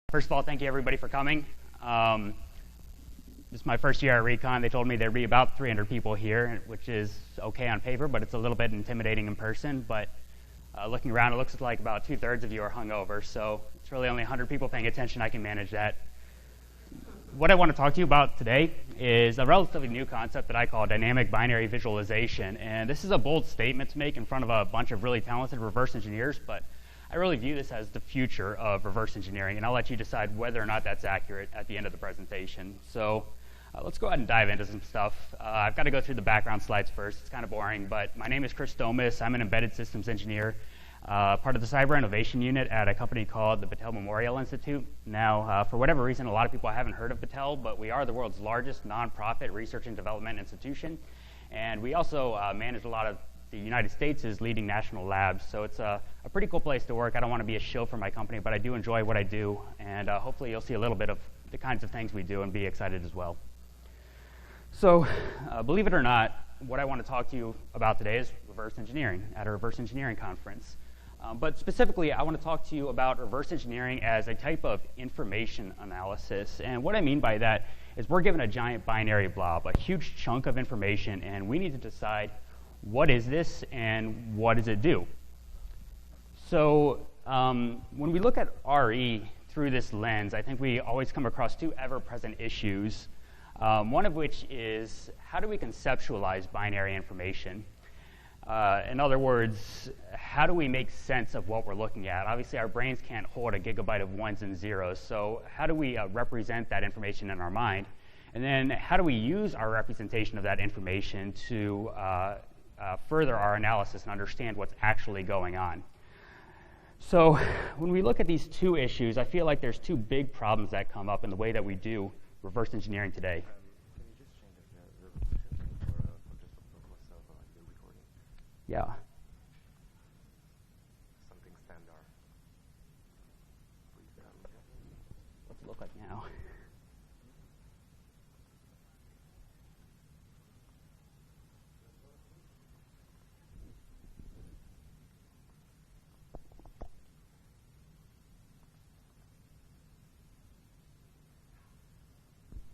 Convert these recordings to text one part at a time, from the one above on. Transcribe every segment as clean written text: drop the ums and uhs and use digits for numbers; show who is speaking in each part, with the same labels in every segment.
Speaker 1: First of all, thank you everybody for coming. This is my first year at REcon. They told me there'd be about 300 people here, which is okay on paper, but it's a little bit intimidating in person. But looking around, it looks like about 2/3 of you are hungover, so it's really only 100 people paying attention. I can manage that. What I want to talk to you about today is a relatively new concept that I call dynamic binary visualization. And this is a bold statement to make in front of a bunch of really talented reverse engineers, but I really view this as the future of reverse engineering, and I'll let you decide whether or not that's accurate at the end of the presentation. So let's go ahead and dive into some stuff. I've got to go through the background slides first. It's kind of boring, but my name is Domas. I'm an embedded systems engineer, part of the cyber innovation unit at a company called the Battelle Memorial Institute. Now, for whatever reason, a lot of people haven't heard of Battelle, but we are the world's largest nonprofit research and development institution, and we also manage a lot of the United States' leading national labs, so it's a pretty cool place to work. I don't want to be a shill for my company, but I do enjoy what I do, and hopefully you'll see a little bit of the kinds of things we do and be excited as well. So, believe it or not, what I want to talk to you about today is reverse engineering at a reverse engineering conference. But specifically, I want to talk to you about reverse engineering as a type of information analysis, and what I mean by that is we're given a giant binary blob, a huge chunk of information, and we need to decide what is this and what does it do? So when we look at RE through this lens, I think we always come across two ever-present issues, one of which is how do we conceptualize binary information? In other words, how do we make sense of what we're looking at? Obviously, our brains can't hold a gigabyte of ones and zeros, so how do we represent that information in our mind? And then how do we use our representation of that information to further our analysis and understand what's actually going on? So when we look at these two issues, I feel like there's two big problems that come up in the way that we do reverse engineering today.
Speaker 2: Can you just change the resolution for just the recording?
Speaker 1: Yeah.
Speaker 2: Something standard. Please tell me.
Speaker 1: What's it look like now?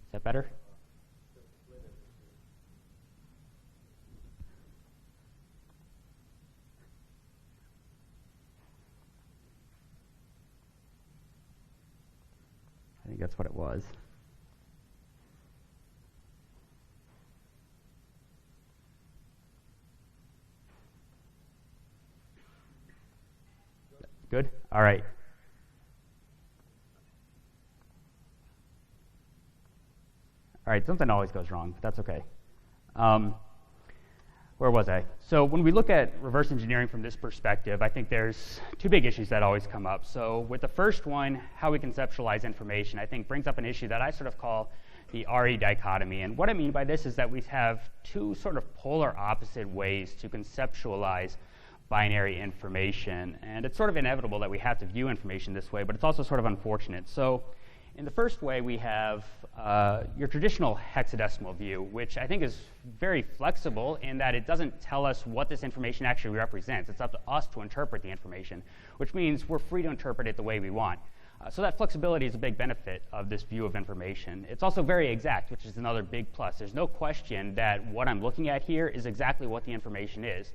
Speaker 1: Is that better? I think that's what it was. Good? All right. All right, something always goes wrong, but that's okay. Where was I? So when we look at reverse engineering from this perspective, I think there's two big issues that always come up. So with the first one, how we conceptualize information, I think brings up an issue that I sort of call the RE dichotomy. And what I mean by this is that we have two sort of polar opposite ways to conceptualize binary information. And it's sort of inevitable that we have to view information this way, but it's also sort of unfortunate. So in the first way, we have your traditional hexadecimal view, which I think is very flexible in that it doesn't tell us what this information actually represents. It's up to us to interpret the information, which means we're free to interpret it the way we want. So that flexibility is a big benefit of this view of information. It's also very exact, which is another big plus. There's no question that what I'm looking at here is exactly what the information is.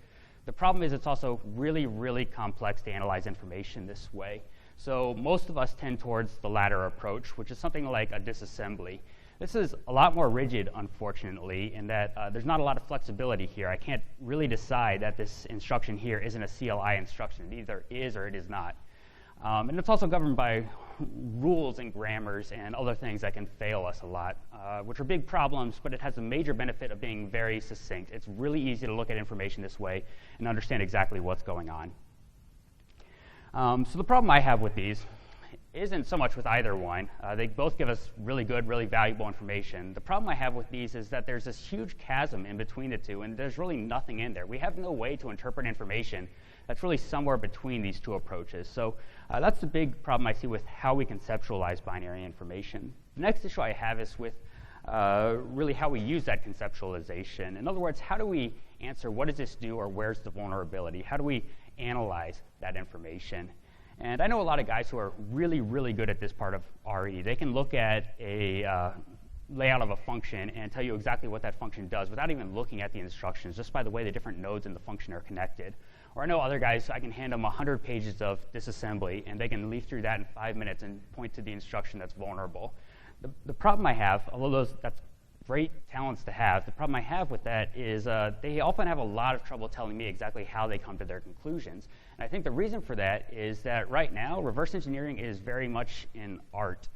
Speaker 1: The problem is it's also really, really complex to analyze information this way. So most of us tend towards the latter approach, which is something like a disassembly. This is a lot more rigid, unfortunately, in that there's not a lot of flexibility here. I can't really decide that this instruction here isn't a CLI instruction. It either is or it is not. And it's also governed by rules and grammars and other things that can fail us a lot, which are big problems, but it has a major benefit of being very succinct. It's really easy to look at information this way and understand exactly what's going on. So the problem I have with these isn't so much with either one. They both give us really good, really valuable information. The problem I have with these is that there's this huge chasm in between the two, and there's really nothing in there. We have no way to interpret information that's really somewhere between these two approaches. So that's the big problem I see with how we conceptualize binary information. The next issue I have is with really how we use that conceptualization. In other words, how do we answer what does this do or where's the vulnerability? How do we analyze that information? And I know a lot of guys who are really, really good at this part of RE. They can look at a layout of a function and tell you exactly what that function does without even looking at the instructions, just by the way the different nodes in the function are connected. Or I know other guys, I can hand them 100 pages of disassembly, and they can leaf through that in 5 minutes and point to the instruction that's vulnerable. The problem I have, although that's great talents to have, the problem I have with that is they often have a lot of trouble telling me exactly how they come to their conclusions. And I think the reason for that is that right now, reverse engineering is very much an art,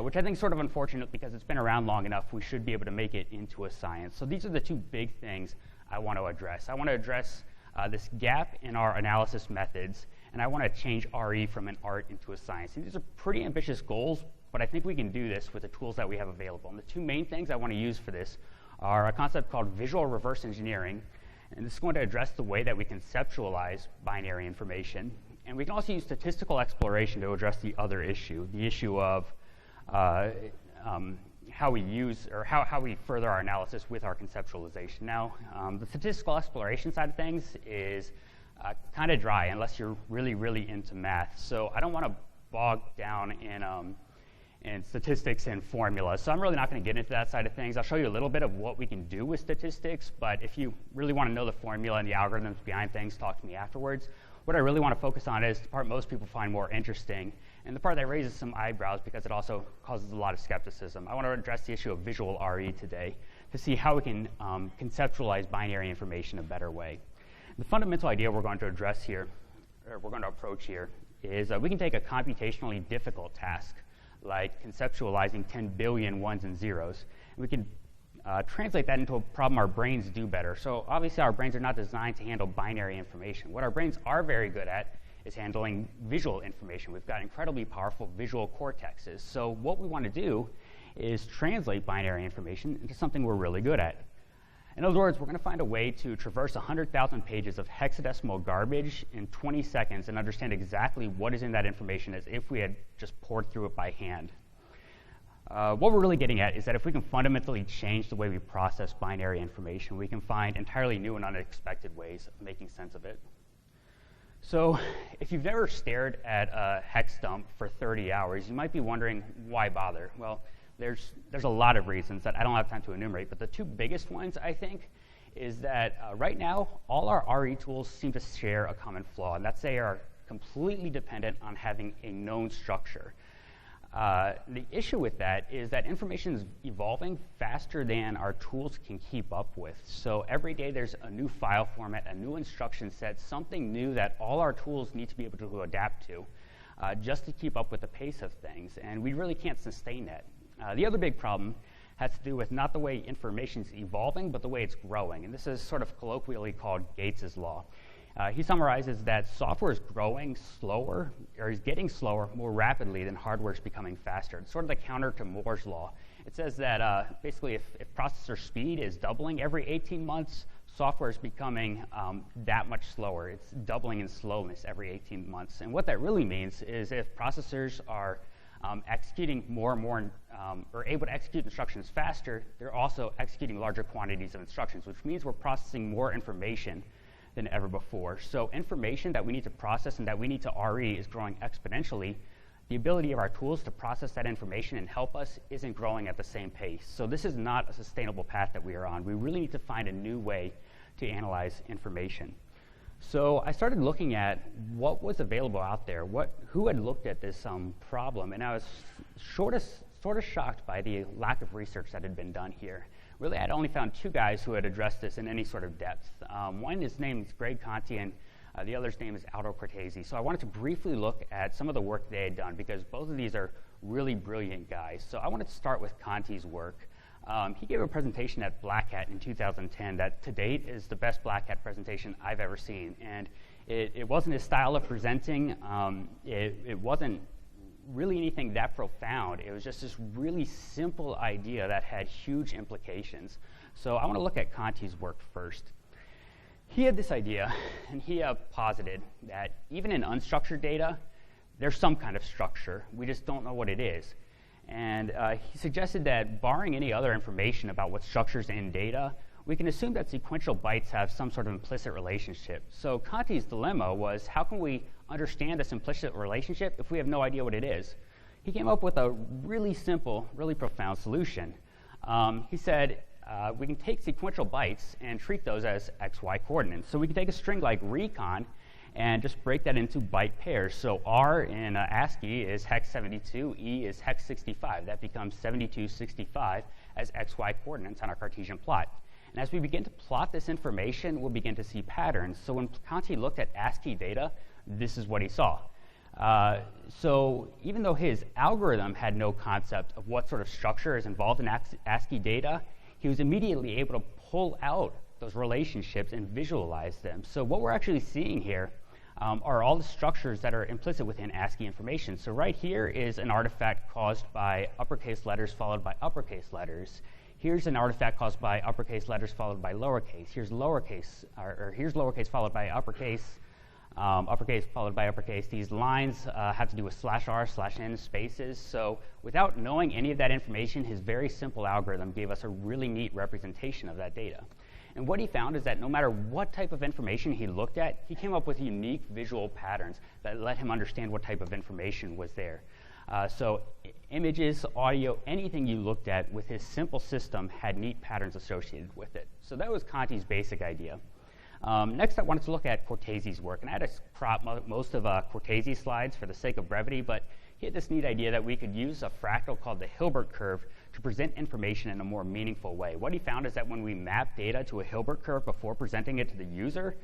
Speaker 1: which I think is sort of unfortunate because it's been around long enough. We should be able to make it into a science. So these are the two big things I want to address. I want to address this gap in our analysis methods, and I want to change RE from an art into a science. And these are pretty ambitious goals, but I think we can do this with the tools that we have available. And the two main things I want to use for this are a concept called visual reverse engineering, and this is going to address the way that we conceptualize binary information. And we can also use statistical exploration to address the other issue, the issue of how we use or how we further our analysis with our conceptualization. Now, the statistical exploration side of things is kind of dry unless you're really, really into math. So I don't want to bog down in statistics and formulas. So I'm really not going to get into that side of things. I'll show you a little bit of what we can do with statistics, but if you really want to know the formula and the algorithms behind things, talk to me afterwards. What I really want to focus on is the part most people find more interesting, and the part that raises some eyebrows because it also causes a lot of skepticism. I want to address the issue of visual RE today to see how we can conceptualize binary information a better way. The fundamental idea we're going to address here, or we're going to approach here, is we can take a computationally difficult task, like conceptualizing 10 billion ones and zeros, and we can translate that into a problem our brains do better. So obviously our brains are not designed to handle binary information. What our brains are very good at is handling visual information. We've got incredibly powerful visual cortexes. So what we want to do is translate binary information into something we're really good at. In other words, we're going to find a way to traverse 100,000 pages of hexadecimal garbage in 20 seconds and understand exactly what is in that information as if we had just poured through it by hand. What we're really getting at is that if we can fundamentally change the way we process binary information, we can find entirely new and unexpected ways of making sense of it. So if you've never stared at a hex dump for 30 hours, you might be wondering, why bother? Well, there's a lot of reasons that I don't have time to enumerate, but the two biggest ones, I think, is that right now, all our RE tools seem to share a common flaw, and that's they are completely dependent on having a known structure. The issue with that is that information is evolving faster than our tools can keep up with. So every day there's a new file format, a new instruction set, something new that all our tools need to be able to adapt to just to keep up with the pace of things, and we really can't sustain that. The other big problem has to do with not the way information is evolving, but the way it's growing, and this is sort of colloquially called Gates's law. He summarizes that software is growing slower, or is getting slower more rapidly than hardware is becoming faster. It's sort of the counter to Moore's law. It says that basically if processor speed is doubling every 18 months, software is becoming that much slower. It's doubling in slowness every 18 months. And what that really means is if processors are executing more and more, or able to execute instructions faster, they're also executing larger quantities of instructions, which means we're processing more information than ever before. So information that we need to process and that we need to RE is growing exponentially. The ability of our tools to process that information and help us isn't growing at the same pace. So this is not a sustainable path that we are on. We really need to find a new way to analyze information. So I started looking at what was available out there, who had looked at this problem, and I was sort of shocked by the lack of research that had been done here. Really, I'd only found two guys who had addressed this in any sort of depth. One, his name is Greg Conti, and the other's name is Aldo Cortesi. So I wanted to briefly look at some of the work they had done because both of these are really brilliant guys. So I wanted to start with Conti's work. He gave a presentation at Black Hat in 2010 that to date is the best Black Hat presentation I've ever seen. And it wasn't his style of presenting. It wasn't really anything that profound. It was just this really simple idea that had huge implications. So I want to look at Conti's work first. He had this idea, and he posited that even in unstructured data, there's some kind of structure. We just don't know what it is. And he suggested that barring any other information about what structures in data, we can assume that sequential bytes have some sort of implicit relationship. So Conti's dilemma was, how can we understand this implicit relationship if we have no idea what it is? He came up with a really simple, really profound solution. He said, we can take sequential bytes and treat those as XY coordinates. So we can take a string like REcon and just break that into byte pairs. So R in ASCII is hex 72, E is hex 65. That becomes 72, 65 as XY coordinates on our Cartesian plot. And as we begin to plot this information, we'll begin to see patterns. So when Conti looked at ASCII data, this is what he saw. So even though his algorithm had no concept of what sort of structure is involved in ASCII data, he was immediately able to pull out those relationships and visualize them. So what we're actually seeing here are all the structures that are implicit within ASCII information. So right here is an artifact caused by uppercase letters followed by uppercase letters. Here's an artifact caused by uppercase letters followed by lowercase. Here's lowercase, or here's lowercase followed by uppercase, uppercase followed by uppercase. These lines have to do with /r/n spaces. So without knowing any of that information, his very simple algorithm gave us a really neat representation of that data. And what he found is that no matter what type of information he looked at, he came up with unique visual patterns that let him understand what type of information was there. So images, audio, anything you looked at with his simple system had neat patterns associated with it. So that was Conti's basic idea. Next, I wanted to look at Cortesi's work. And I had to crop most of Cortesi's slides for the sake of brevity, but he had this neat idea that we could use a fractal called the Hilbert curve to present information in a more meaningful way. What he found is that when we map data to a Hilbert curve before presenting it to the user,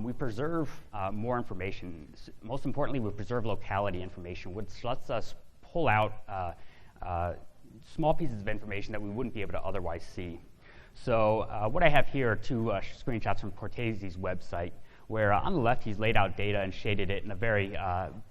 Speaker 1: we preserve more information. Most importantly, we preserve locality information, which lets us pull out small pieces of information that we wouldn't be able to otherwise see. So what I have here are two screenshots from Cortesi's website, where on the left he's laid out data and shaded it in a very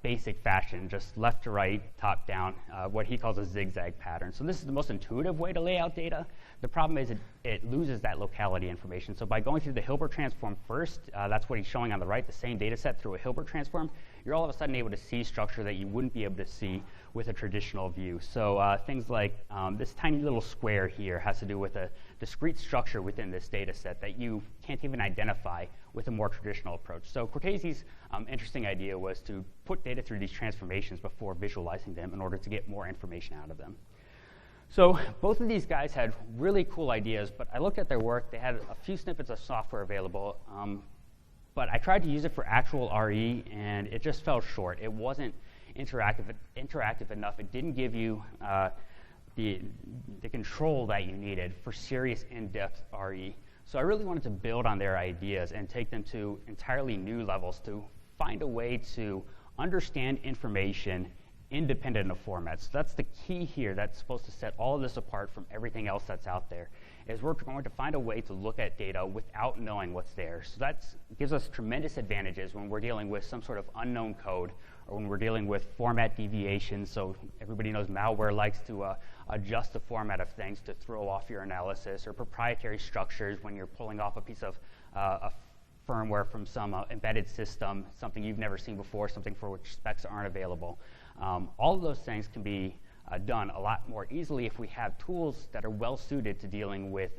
Speaker 1: basic fashion, just left to right, top down, what he calls a zigzag pattern. So this is the most intuitive way to lay out data. The problem is it loses that locality information. So by going through the Hilbert transform first, that's what he's showing on the right, the same data set through a Hilbert transform, you're all of a sudden able to see structure that you wouldn't be able to see with a traditional view. So things like this tiny little square here has to do with a discrete structure within this data set that you can't even identify with a more traditional approach. So Cortesi's interesting idea was to put data through these transformations before visualizing them in order to get more information out of them. So both of these guys had really cool ideas, but I looked at their work. They had a few snippets of software available, but I tried to use it for actual RE, and it just fell short. It wasn't interactive enough. It didn't give you the control that you needed for serious in-depth RE. So I really wanted to build on their ideas and take them to entirely new levels to find a way to understand information independent of formats. So that's the key here that's supposed to set all of this apart from everything else that's out there, is we're going to find a way to look at data without knowing what's there. So that gives us tremendous advantages when we're dealing with some sort of unknown code or when we're dealing with format deviations. So everybody knows malware likes to adjust the format of things to throw off your analysis, or proprietary structures when you're pulling off a piece of a firmware from some embedded system, something you've never seen before, something for which specs aren't available. All of those things can be done a lot more easily if we have tools that are well suited to dealing with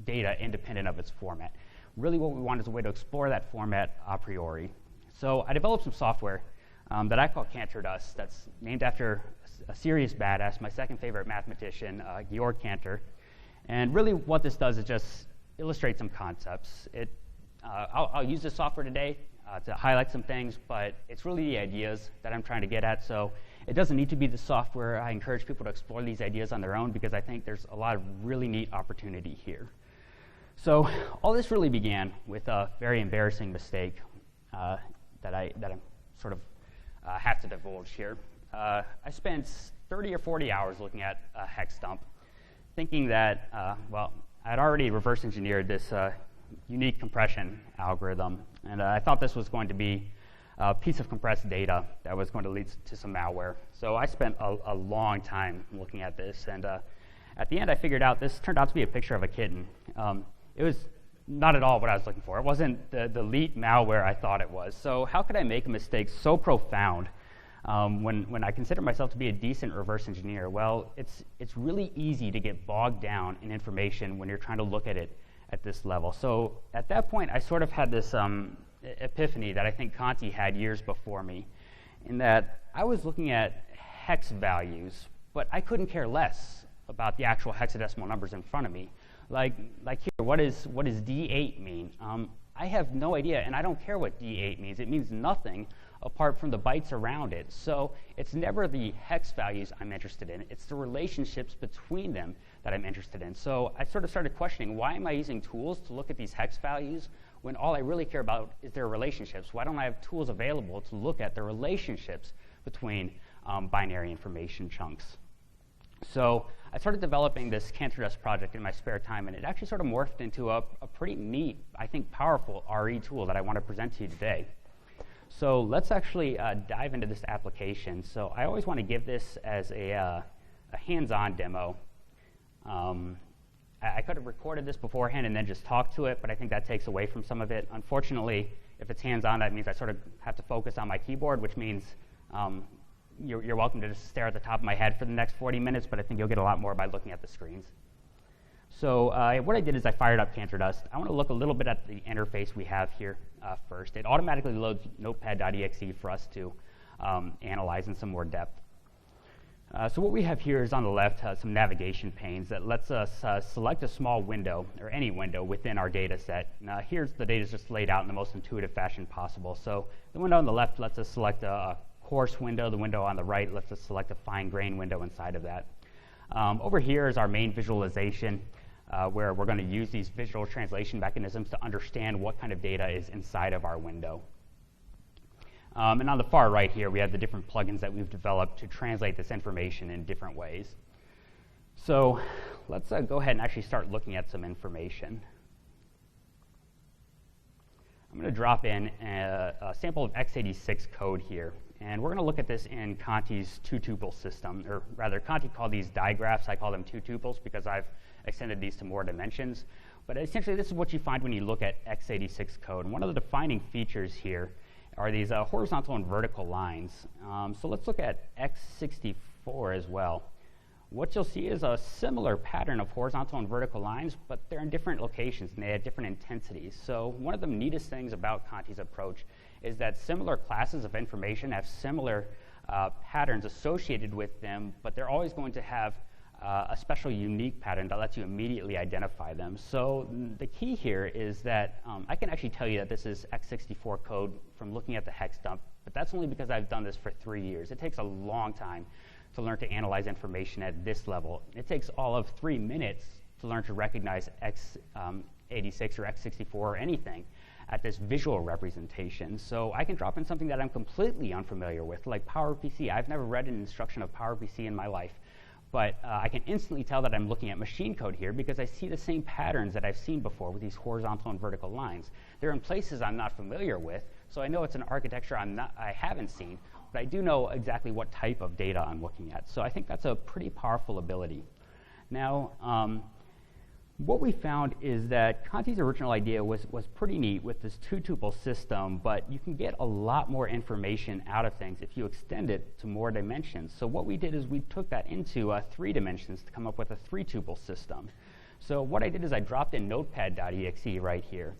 Speaker 1: data independent of its format. Really what we want is a way to explore that format a priori. So I developed some software that I call cantor.dust that's named after a serious badass, my second favorite mathematician, Georg Cantor. And really what this does is just illustrate some concepts. I'll use this software today to highlight some things, but it's really the ideas that I'm trying to get at. So it doesn't need to be the software. I encourage people to explore these ideas on their own because I think there's a lot of really neat opportunity here. So all this really began with a very embarrassing mistake that I sort of have to divulge here. I spent 30 or 40 hours looking at a hex dump, thinking that, well, I'd already reverse engineered this unique compression algorithm, and I thought this was going to be a piece of compressed data that was going to lead to some malware. So I spent a long time looking at this, and at the end I figured out this turned out to be a picture of a kitten. It was not at all what I was looking for. It wasn't the elite malware I thought it was. So how could I make a mistake so profound when I consider myself to be a decent reverse engineer, well, it's really easy to get bogged down in information when you're trying to look at it at this level. So at that point, I sort of had this epiphany that I think Conti had years before me, in that I was looking at hex values, but I couldn't care less about the actual hexadecimal numbers in front of me. Like here, what does D8 mean? I have no idea, and I don't care what D8 means. It means nothing apart from the bytes around it. So it's never the hex values I'm interested in. It's the relationships between them that I'm interested in. So I sort of started questioning, why am I using tools to look at these hex values when all I really care about is their relationships? Why don't I have tools available to look at the relationships between binary information chunks? So I started developing this cantor.dust project in my spare time, and it actually sort of morphed into a pretty neat, I think powerful RE tool that I want to present to you today. So let's actually dive into this application. So I always want to give this as a hands-on demo. I could have recorded this beforehand and then just talked to it, but I think that takes away from some of it. Unfortunately, if it's hands-on, that means I sort of have to focus on my keyboard, which means you're welcome to just stare at the top of my head for the next 40 minutes, but I think you'll get a lot more by looking at the screens. So what I did is I fired up cantor.dust. I want to look a little bit at the interface we have here first. It automatically loads notepad.exe for us to analyze in some more depth. So what we have here is on the left some navigation panes that lets us select a small window, or any window, within our data set. Now here's the data just laid out in the most intuitive fashion possible. So the window on the left lets us select a coarse window. The window on the right lets us select a fine grain window inside of that. Over here is our main visualization, where we're going to use these visual translation mechanisms to understand what kind of data is inside of our window. And on the far right here, we have the different plugins that we've developed to translate this information in different ways. So let's go ahead and actually start looking at some information. I'm going to drop in a sample of x86 code here. And we're going to look at this in Conti's two-tuple system, or rather, Conti called these digraphs. I call them two tuples because I've extended these to more dimensions. But essentially, this is what you find when you look at x86 code. And one of the defining features here are these horizontal and vertical lines. So let's look at x64 as well. What you'll see is a similar pattern of horizontal and vertical lines, but they're in different locations and they have different intensities. So one of the neatest things about Conti's approach is that similar classes of information have similar patterns associated with them, but they're always going to have a special unique pattern that lets you immediately identify them. So the key here is that I can actually tell you that this is x64 code from looking at the hex dump, but that's only because I've done this for 3 years. It takes a long time to learn to analyze information at this level. It takes all of 3 minutes to learn to recognize x86 or x64 or anything at this visual representation. So I can drop in something that I'm completely unfamiliar with, like PowerPC. I've never read an instruction of PowerPC in my life, but I can instantly tell that I'm looking at machine code here because I see the same patterns that I've seen before with these horizontal and vertical lines. They're in places I'm not familiar with, so I know it's an architecture I haven't seen, but I do know exactly what type of data I'm looking at. So I think that's a pretty powerful ability. Now, what we found is that Conti's original idea was pretty neat with this two-tuple system, but you can get a lot more information out of things if you extend it to more dimensions. So what we did is we took that into 3 dimensions to come up with a 3-tuple system. So what I did is I dropped in notepad.exe right here.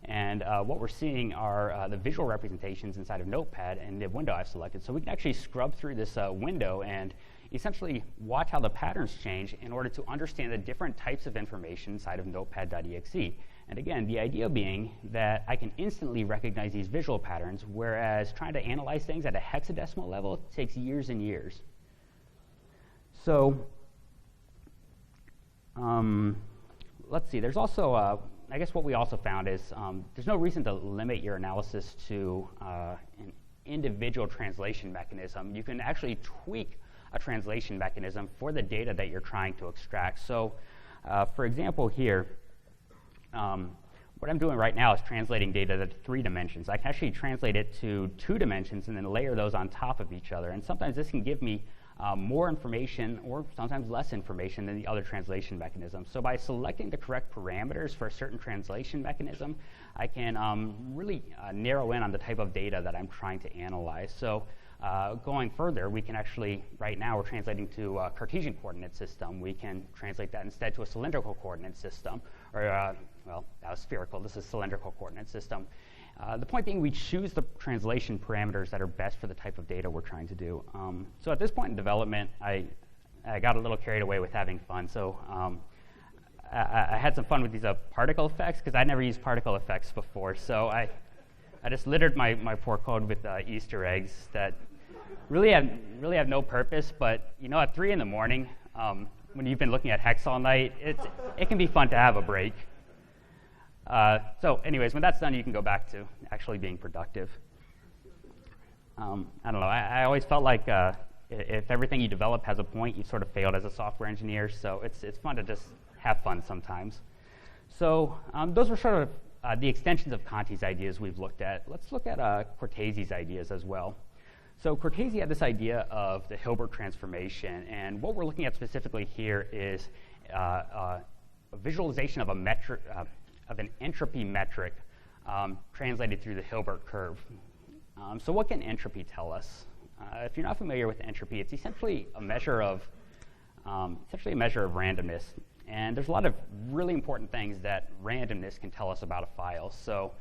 Speaker 1: And what we're seeing are the visual representations inside of Notepad and the window I've selected. So we can actually scrub through this window and essentially watch how the patterns change in order to understand the different types of information inside of notepad.exe. And again, the idea being that I can instantly recognize these visual patterns, whereas trying to analyze things at a hexadecimal level takes years and years. So let's see, there's also, I guess what we also found is there's no reason to limit your analysis to an individual translation mechanism. You can actually tweak a translation mechanism for the data that you're trying to extract. So for example here, what I'm doing right now is translating data to 3 dimensions. I can actually translate it to 2 dimensions and then layer those on top of each other. And sometimes this can give me more information or sometimes less information than the other translation mechanism. So by selecting the correct parameters for a certain translation mechanism, I can really narrow in on the type of data that I'm trying to analyze. So Going further, we can actually, right now we're translating to a Cartesian coordinate system. We can translate that instead to a cylindrical coordinate system, or, well, that was spherical. This is cylindrical coordinate system. The point being, we choose the translation parameters that are best for the type of data we're trying to do. So at this point in development, I got a little carried away with having fun. So I had some fun with these particle effects, because I'd never used particle effects before. So I just littered my poor code with Easter eggs that really have no purpose. But you know, at 3 in the morning, when you've been looking at hex all night, it can be fun to have a break. So anyways, when that's done, you can go back to actually being productive. I don't know. I always felt like if everything you develop has a point, you sort of failed as a software engineer. So it's fun to just have fun sometimes. So those were sort of the extensions of Conti's ideas we've looked at. Let's look at Cortesi's ideas as well. So Cortesi had this idea of the Hilbert transformation, and what we're looking at specifically here is a visualization of a metric, of an entropy metric translated through the Hilbert curve. So what can entropy tell us? If you're not familiar with entropy, it's essentially a measure of randomness. And there's a lot of really important things that randomness can tell us about a file. So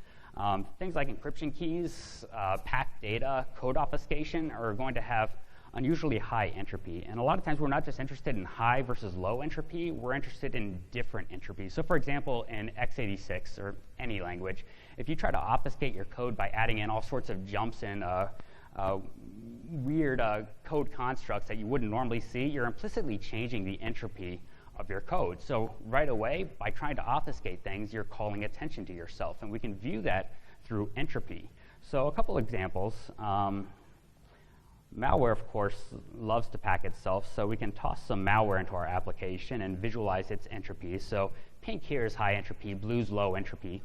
Speaker 1: things like encryption keys, packed data, code obfuscation are going to have unusually high entropy. And a lot of times we're not just interested in high versus low entropy, we're interested in different entropies. So for example, in x86 or any language, if you try to obfuscate your code by adding in all sorts of jumps and weird code constructs that you wouldn't normally see, you're implicitly changing the entropy of your code. So right away, by trying to obfuscate things, you're calling attention to yourself. And we can view that through entropy. So a couple examples. Malware, of course, loves to pack itself, so we can toss some malware into our application and visualize its entropy. So pink here is high entropy, blue's low entropy.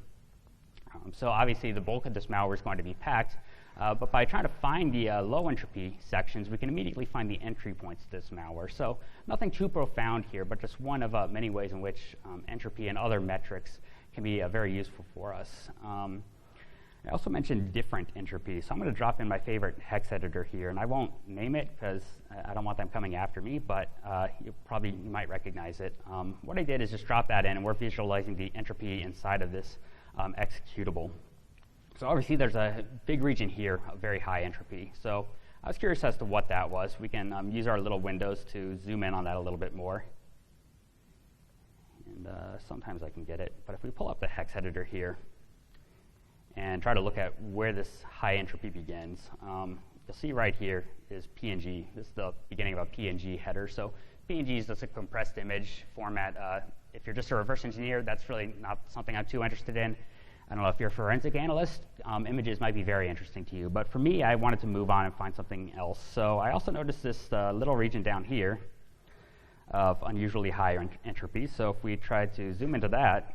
Speaker 1: So obviously the bulk of this malware is going to be packed, but by trying to find the low entropy sections, we can immediately find the entry points to this malware. So nothing too profound here, but just one of many ways in which entropy and other metrics can be very useful for us. I also mentioned different entropy, so I'm going to drop in my favorite hex editor here, and I won't name it because I don't want them coming after me, but you might recognize it. What I did is just drop that in, and we're visualizing the entropy inside of this executable. So obviously there's a big region here of very high entropy. So I was curious as to what that was. We can use our little windows to zoom in on that a little bit more. And sometimes I can get it, but if we pull up the hex editor here, and try to look at where this high entropy begins. You'll see right here is PNG. This is the beginning of a PNG header. So PNG is just a compressed image format. If you're just a reverse engineer, that's really not something I'm too interested in. I don't know if you're a forensic analyst, images might be very interesting to you. But for me, I wanted to move on and find something else. So I also noticed this little region down here of unusually high entropy. So if we try to zoom into that,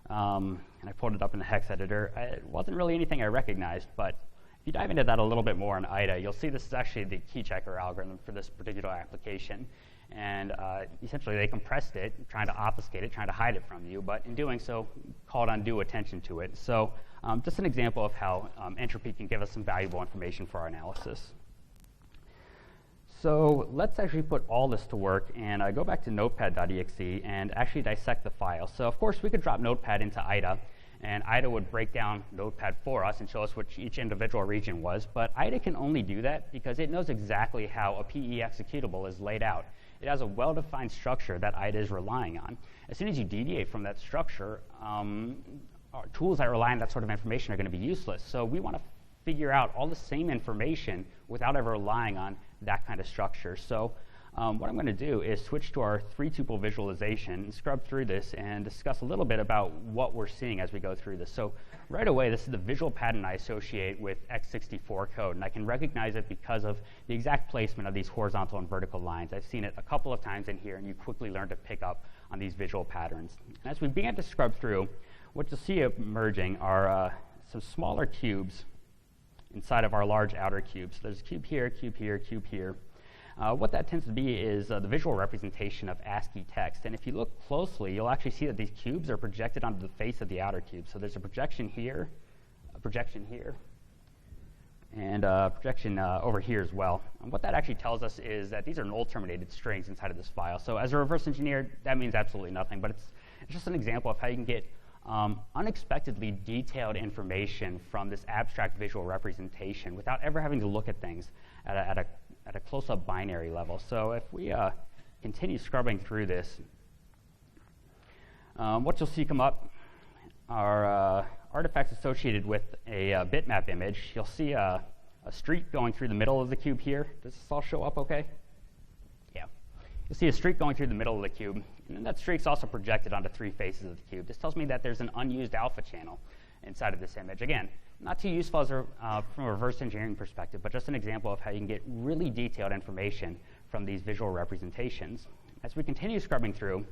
Speaker 1: and I pulled it up in the hex editor, it wasn't really anything I recognized, but if you dive into that a little bit more in IDA, you'll see this is actually the key checker algorithm for this particular application. And essentially they compressed it, trying to obfuscate it, trying to hide it from you, but in doing so, called undue attention to it. So just an example of how entropy can give us some valuable information for our analysis. So let's actually put all this to work and go back to notepad.exe and actually dissect the file. So of course we could drop notepad into IDA, and IDA would break down notepad for us and show us what each individual region was. But IDA can only do that because it knows exactly how a PE executable is laid out. It has a well-defined structure that IDA is relying on. As soon as you deviate from that structure, tools that rely on that sort of information are going to be useless. So we want to figure out all the same information without ever relying on that kind of structure. So what I'm going to do is switch to our 3-tuple visualization and scrub through this and discuss a little bit about what we're seeing as we go through this. So right away, this is the visual pattern I associate with x64 code, and I can recognize it because of the exact placement of these horizontal and vertical lines. I've seen it a couple of times in here, and you quickly learn to pick up on these visual patterns. And as we begin to scrub through, what you'll see emerging are some smaller cubes inside of our large outer cube. So there's a cube here, cube here, cube here. What that tends to be is the visual representation of ASCII text. And if you look closely, you'll actually see that these cubes are projected onto the face of the outer cube. So there's a projection here, a projection here, and projection over here as well. And what that actually tells us is that these are null terminated strings inside of this file. So as a reverse engineer, that means absolutely nothing, but it's just an example of how you can get unexpectedly detailed information from this abstract visual representation without ever having to look at things at a close-up binary level. So if we continue scrubbing through this, what you'll see come up are artifacts associated with a bitmap image. You'll see a streak going through the middle of the cube here. Does this all show up okay? Yeah. You'll see a streak going through the middle of the cube, and then that streak's also projected onto 3 faces of the cube. This tells me that there's an unused alpha channel inside of this image. Again, not too useful as from a reverse engineering perspective, but just an example of how you can get really detailed information from these visual representations. As we continue scrubbing through,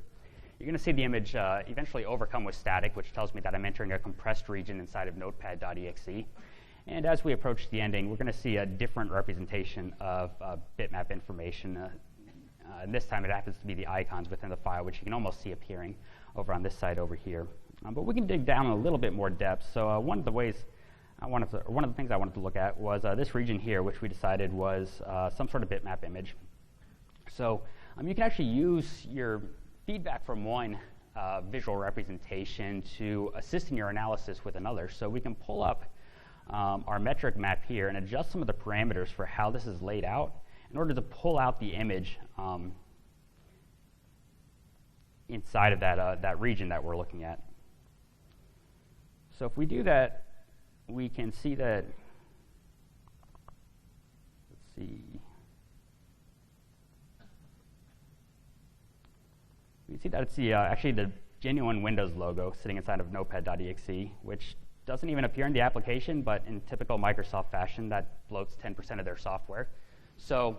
Speaker 1: you're going to see the image eventually overcome with static, which tells me that I'm entering a compressed region inside of notepad.exe. And as we approach the ending, we're going to see a different representation of bitmap information. And this time it happens to be the icons within the file, which you can almost see appearing over on this side over here. But we can dig down a little bit more depth. So one of the things I wanted to look at was this region here, which we decided was some sort of bitmap image. So you can actually use your feedback from one visual representation to assist in your analysis with another. So we can pull up our metric map here and adjust some of the parameters for how this is laid out in order to pull out the image inside of that region that we're looking at. So if we do that, we can see that, let's see. We can see that it's actually the genuine Windows logo sitting inside of notepad.exe, which doesn't even appear in the application, but in typical Microsoft fashion, that bloats 10% of their software. So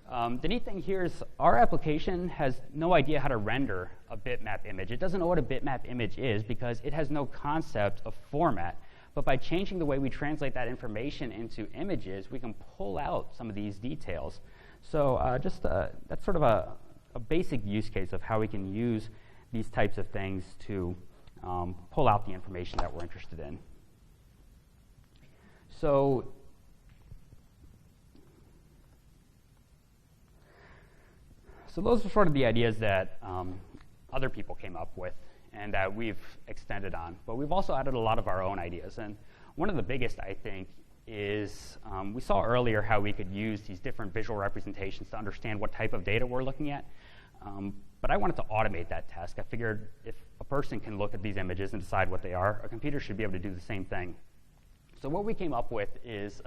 Speaker 1: the neat thing here is our application has no idea how to render a bitmap image. It doesn't know what a bitmap image is because it has no concept of format. But by changing the way we translate that information into images, we can pull out some of these details. So that's sort of a basic use case of how we can use these types of things to pull out the information that we're interested in. So those are sort of the ideas that other people came up with and that we've extended on. But we've also added a lot of our own ideas. And one of the biggest, I think, is we saw earlier how we could use these different visual representations to understand what type of data we're looking at. But I wanted to automate that task. I figured if a person can look at these images and decide what they are, a computer should be able to do the same thing. So what we came up with is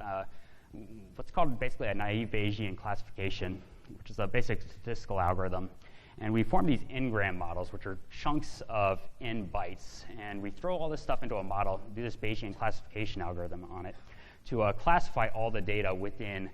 Speaker 1: what's called basically a naive Bayesian classification, which is a basic statistical algorithm. And we form these n-gram models, which are chunks of n bytes. And we throw all this stuff into a model, do this Bayesian classification algorithm on it to classify all the data within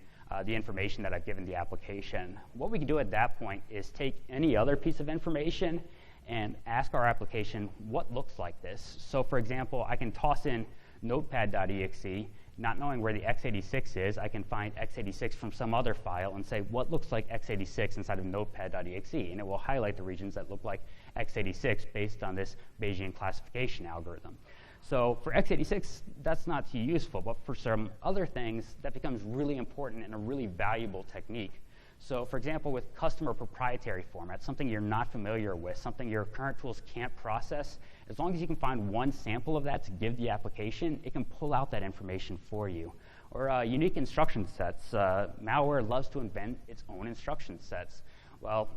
Speaker 1: the information that I've given the application. What we can do at that point is take any other piece of information and ask our application what looks like this. So for example, I can toss in notepad.exe, not knowing where the x86 is, I can find x86 from some other file and say what looks like x86 inside of notepad.exe, and it will highlight the regions that look like x86 based on this Bayesian classification algorithm. So for x86, that's not too useful, but for some other things, that becomes really important and a really valuable technique. So for example, with customer proprietary formats, something you're not familiar with, something your current tools can't process, as long as you can find one sample of that to give the application, it can pull out that information for you. Or unique instruction sets. Malware loves to invent its own instruction sets. Well,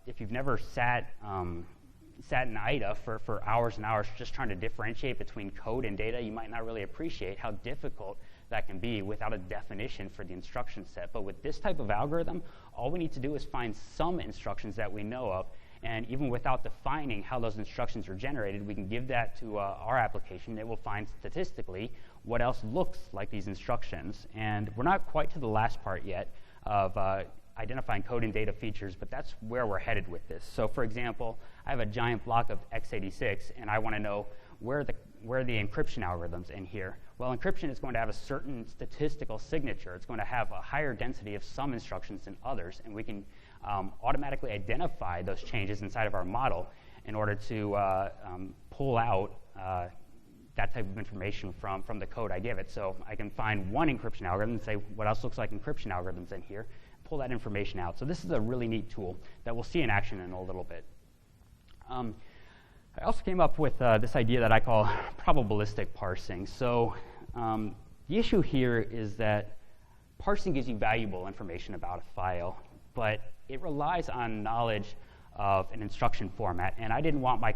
Speaker 1: if you've never sat in IDA for hours and hours just trying to differentiate between code and data, you might not really appreciate how difficult that can be without a definition for the instruction set. But with this type of algorithm, all we need to do is find some instructions that we know of, and even without defining how those instructions are generated, we can give that to our application. It will find statistically what else looks like these instructions. And we're not quite to the last part yet of identifying code and data features, but that's where we're headed with this. So for example, I have a giant block of x86, and I want to know where are the encryption algorithms in here. Well, encryption is going to have a certain statistical signature. It's going to have a higher density of some instructions than others, and we can automatically identify those changes inside of our model in order to pull out that type of information from the code I give it. So I can find one encryption algorithm and say what else looks like encryption algorithms in here, pull that information out. So this is a really neat tool that we'll see in action in a little bit. I also came up with this idea that I call probabilistic parsing. So the issue here is that parsing gives you valuable information about a file, but it relies on knowledge of an instruction format, and I didn't want my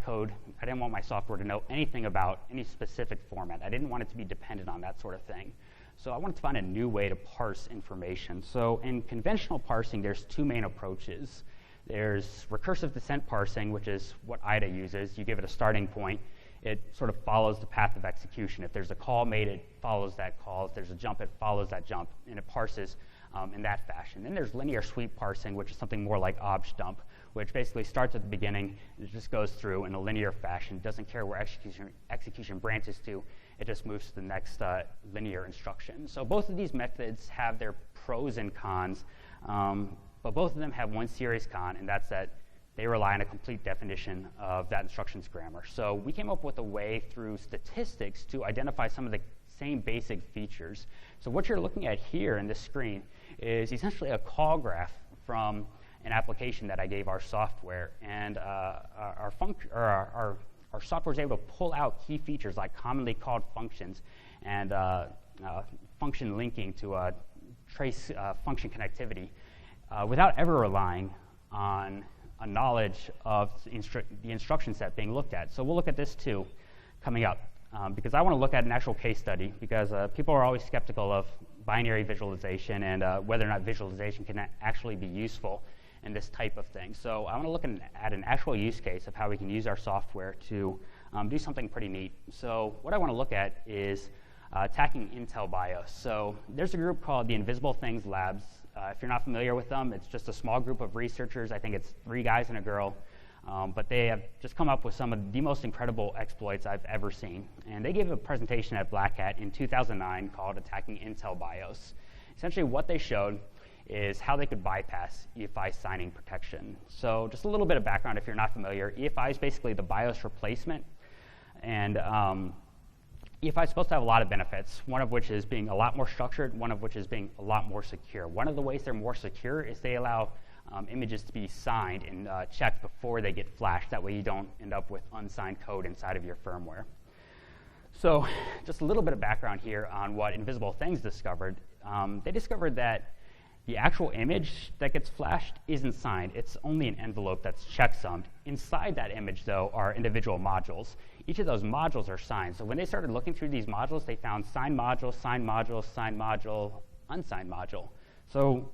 Speaker 1: software to know anything about any specific format. I didn't want it to be dependent on that sort of thing. So I wanted to find a new way to parse information. So in conventional parsing, there's two main approaches. There's recursive descent parsing, which is what IDA uses. You give it a starting point. It sort of follows the path of execution. If there's a call made, it follows that call. If there's a jump, it follows that jump, and it parses in that fashion. Then there's linear sweep parsing, which is something more like objdump, which basically starts at the beginning and it just goes through in a linear fashion. It doesn't care where execution branches to. It just moves to the next linear instruction. So both of these methods have their pros and cons, but both of them have one serious con, and that's that they rely on a complete definition of that instructions grammar. So we came up with a way through statistics to identify some of the same basic features. So what you're looking at here in this screen is essentially a call graph from an application that I gave our software, and our software is able to pull out key features like commonly called functions and function linking to trace function connectivity without ever relying on a knowledge of the instruction set being looked at. So we'll look at this too coming up because I want to look at an actual case study because people are always skeptical of binary visualization and whether or not visualization can actually be useful in this type of thing. So I want to look at an actual use case of how we can use our software to do something pretty neat. So what I want to look at is attacking Intel BIOS. So there's a group called the Invisible Things Labs. If you're not familiar with them, it's just a small group of researchers. I think it's 3 guys and a girl. But they have just come up with some of the most incredible exploits I've ever seen. And they gave a presentation at Black Hat in 2009 called Attacking Intel BIOS. Essentially what they showed is how they could bypass EFI signing protection. So just a little bit of background if you're not familiar. EFI is basically the BIOS replacement. And EFI is supposed to have a lot of benefits, one of which is being a lot more structured, one of which is being a lot more secure. One of the ways they're more secure is they allow images to be signed and checked before they get flashed. That way you don't end up with unsigned code inside of your firmware. So just a little bit of background here on what Invisible Things discovered. They discovered that the actual image that gets flashed isn't signed. It's only an envelope that's checksummed. Inside that image, though, are individual modules. Each of those modules are signed. So when they started looking through these modules, they found signed module, signed module, signed module, unsigned module. So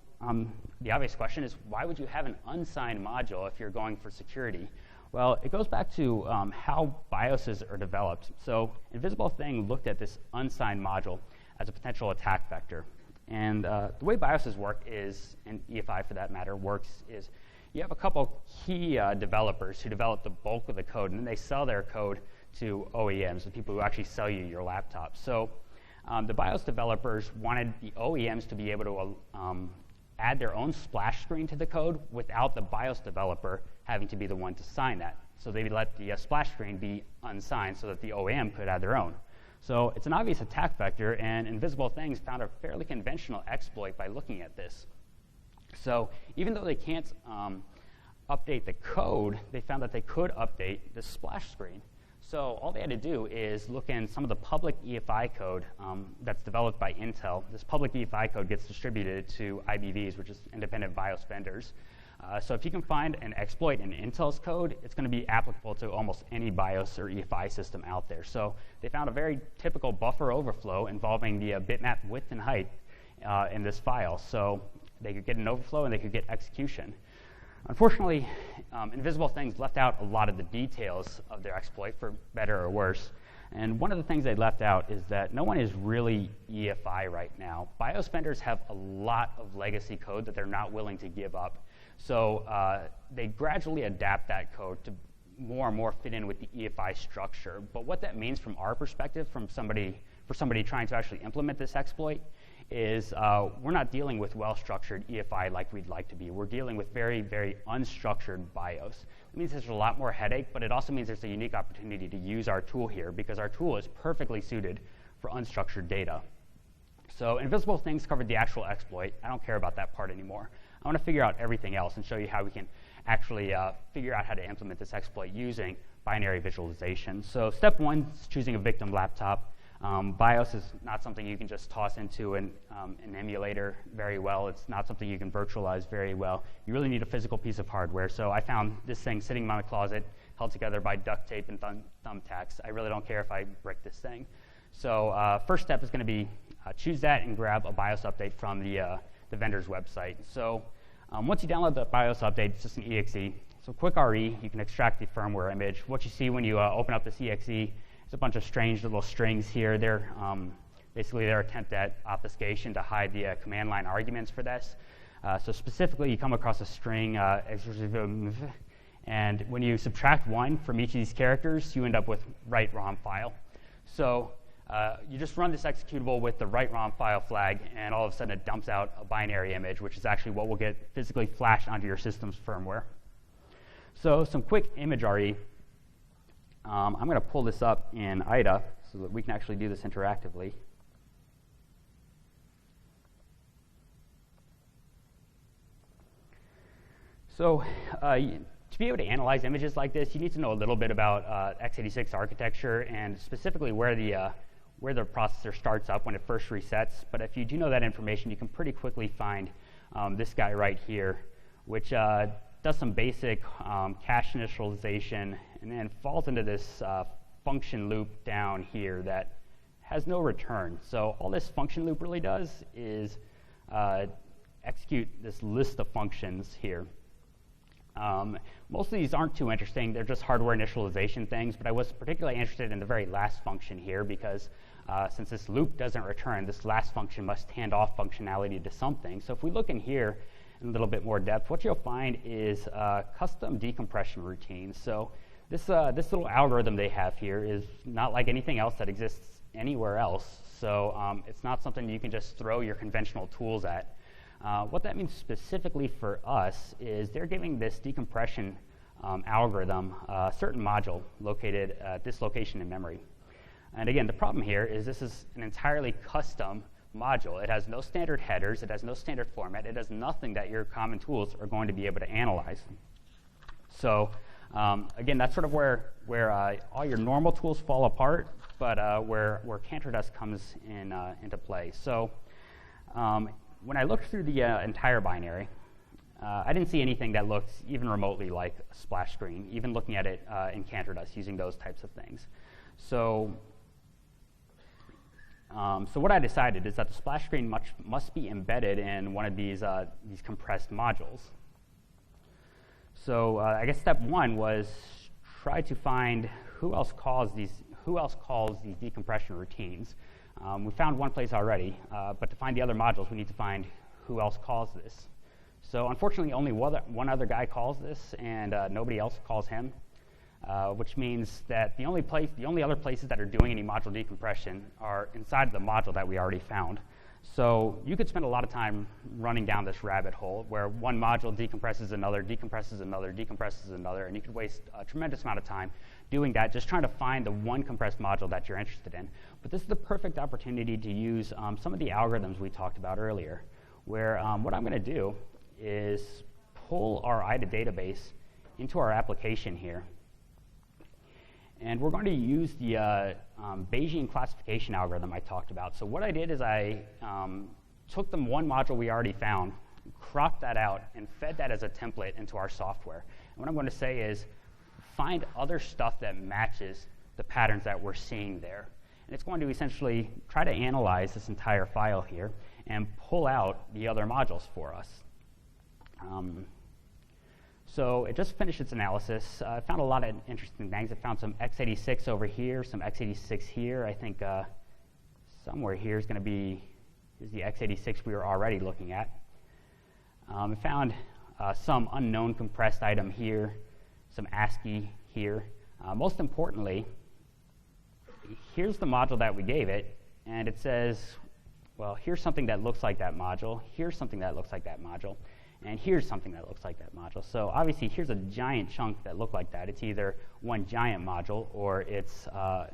Speaker 1: the obvious question is, why would you have an unsigned module if you're going for security? Well, it goes back to how BIOSes are developed. So Invisible Thing looked at this unsigned module as a potential attack vector. And the way BIOSes work is, and EFI for that matter works, is you have a couple key developers who develop the bulk of the code, and then they sell their code to OEMs, the people who actually sell you your laptop. So the BIOS developers wanted the OEMs to be able to add their own splash screen to the code without the BIOS developer having to be the one to sign that. So they would let the splash screen be unsigned so that the OEM could add their own. So it's an obvious attack vector, and Invisible Things found a fairly conventional exploit by looking at this. So even though they can't update the code, they found that they could update the splash screen. So all they had to do is look in some of the public EFI code that's developed by Intel. This public EFI code gets distributed to IBVs, which is independent BIOS vendors. So if you can find an exploit in Intel's code, it's going to be applicable to almost any BIOS or EFI system out there. So they found a very typical buffer overflow involving the bitmap width and height in this file. So they could get an overflow and they could get execution. Unfortunately, Invisible Things left out a lot of the details of their exploit, for better or worse. And one of the things they left out is that no one is really EFI right now. BIOS vendors have a lot of legacy code that they're not willing to give up. So they gradually adapt that code to more and more fit in with the EFI structure. But what that means from our perspective, for somebody trying to actually implement this exploit, is we're not dealing with well-structured EFI like we'd like to be. We're dealing with very, very unstructured BIOS. It means there's a lot more headache, but it also means there's a unique opportunity to use our tool here because our tool is perfectly suited for unstructured data. So invisible things covered the actual exploit. I don't care about that part anymore. I want to figure out everything else and show you how we can actually figure out how to implement this exploit using binary visualization. So step one is choosing a victim laptop. BIOS is not something you can just toss into an emulator very well. It's not something you can virtualize very well. You really need a physical piece of hardware. So I found this thing sitting in my closet, held together by duct tape and thumbtacks. I really don't care if I brick this thing. So first step is going to be choose that and grab a BIOS update from the vendor's website. So once you download the BIOS update, it's just an exe. So quick RE, you can extract the firmware image. What you see when you open up this exe is a bunch of strange little strings here. They're basically their attempt at obfuscation to hide the command line arguments for this. So specifically, you come across a string, and when you subtract 1 from each of these characters, you end up with write ROM file. So you just run this executable with the write ROM file flag, and all of a sudden it dumps out a binary image, which is actually what will get physically flashed onto your system's firmware. So some quick image RE. I'm going to pull this up in IDA so that we can actually do this interactively. So to be able to analyze images like this, you need to know a little bit about x86 architecture and specifically where the processor starts up when it first resets. But if you do know that information, you can pretty quickly find this guy right here, which does some basic cache initialization and then falls into this function loop down here that has no return. So all this function loop really does is execute this list of functions here. Most of these aren't too interesting. They're just hardware initialization things, but I was particularly interested in the very last function here because since this loop doesn't return, this last function must hand off functionality to something. So if we look in here in a little bit more depth, what you'll find is custom decompression routines. So this little algorithm they have here is not like anything else that exists anywhere else. So it's not something you can just throw your conventional tools at. What that means specifically for us is they're giving this decompression algorithm a certain module located at this location in memory. And again, the problem here is this is an entirely custom module. It has no standard headers. It has no standard format. It has nothing that your common tools are going to be able to analyze. So again, that's sort of where all your normal tools fall apart, but where cantor.dust comes into play. So when I looked through the entire binary, I didn't see anything that looked even remotely like a splash screen, even looking at it in cantor.dust using those types of things. So what I decided is that the splash screen must be embedded in one of these compressed modules. So I guess step one was try to find who else calls these decompression routines. We found one place already, but to find the other modules, we need to find who else calls this. So unfortunately, only one other guy calls this, and nobody else calls him, which means that the only other places that are doing any module decompression are inside the module that we already found. So you could spend a lot of time running down this rabbit hole where one module decompresses another, decompresses another, decompresses another, and you could waste a tremendous amount of time doing that, just trying to find the one compressed module that you're interested in. But this is the perfect opportunity to use some of the algorithms we talked about earlier, where what I'm going to do is pull our IDA database into our application here. And we're going to use the Bayesian classification algorithm I talked about. So what I did is I took the one module we already found, cropped that out, and fed that as a template into our software. And what I'm going to say is find other stuff that matches the patterns that we're seeing there. And it's going to essentially try to analyze this entire file here and pull out the other modules for us. So it just finished its analysis. I found a lot of interesting things. I found some x86 over here, some x86 here. I think somewhere here is going to be the x86 we were already looking at. I found some unknown compressed item here, some ASCII here. Most importantly, here's the module that we gave it, and it says well, here's something that looks like that module, here's something that looks like that module, and here's something that looks like that module. So obviously, here's a giant chunk that look like that. It's either one giant module or it's an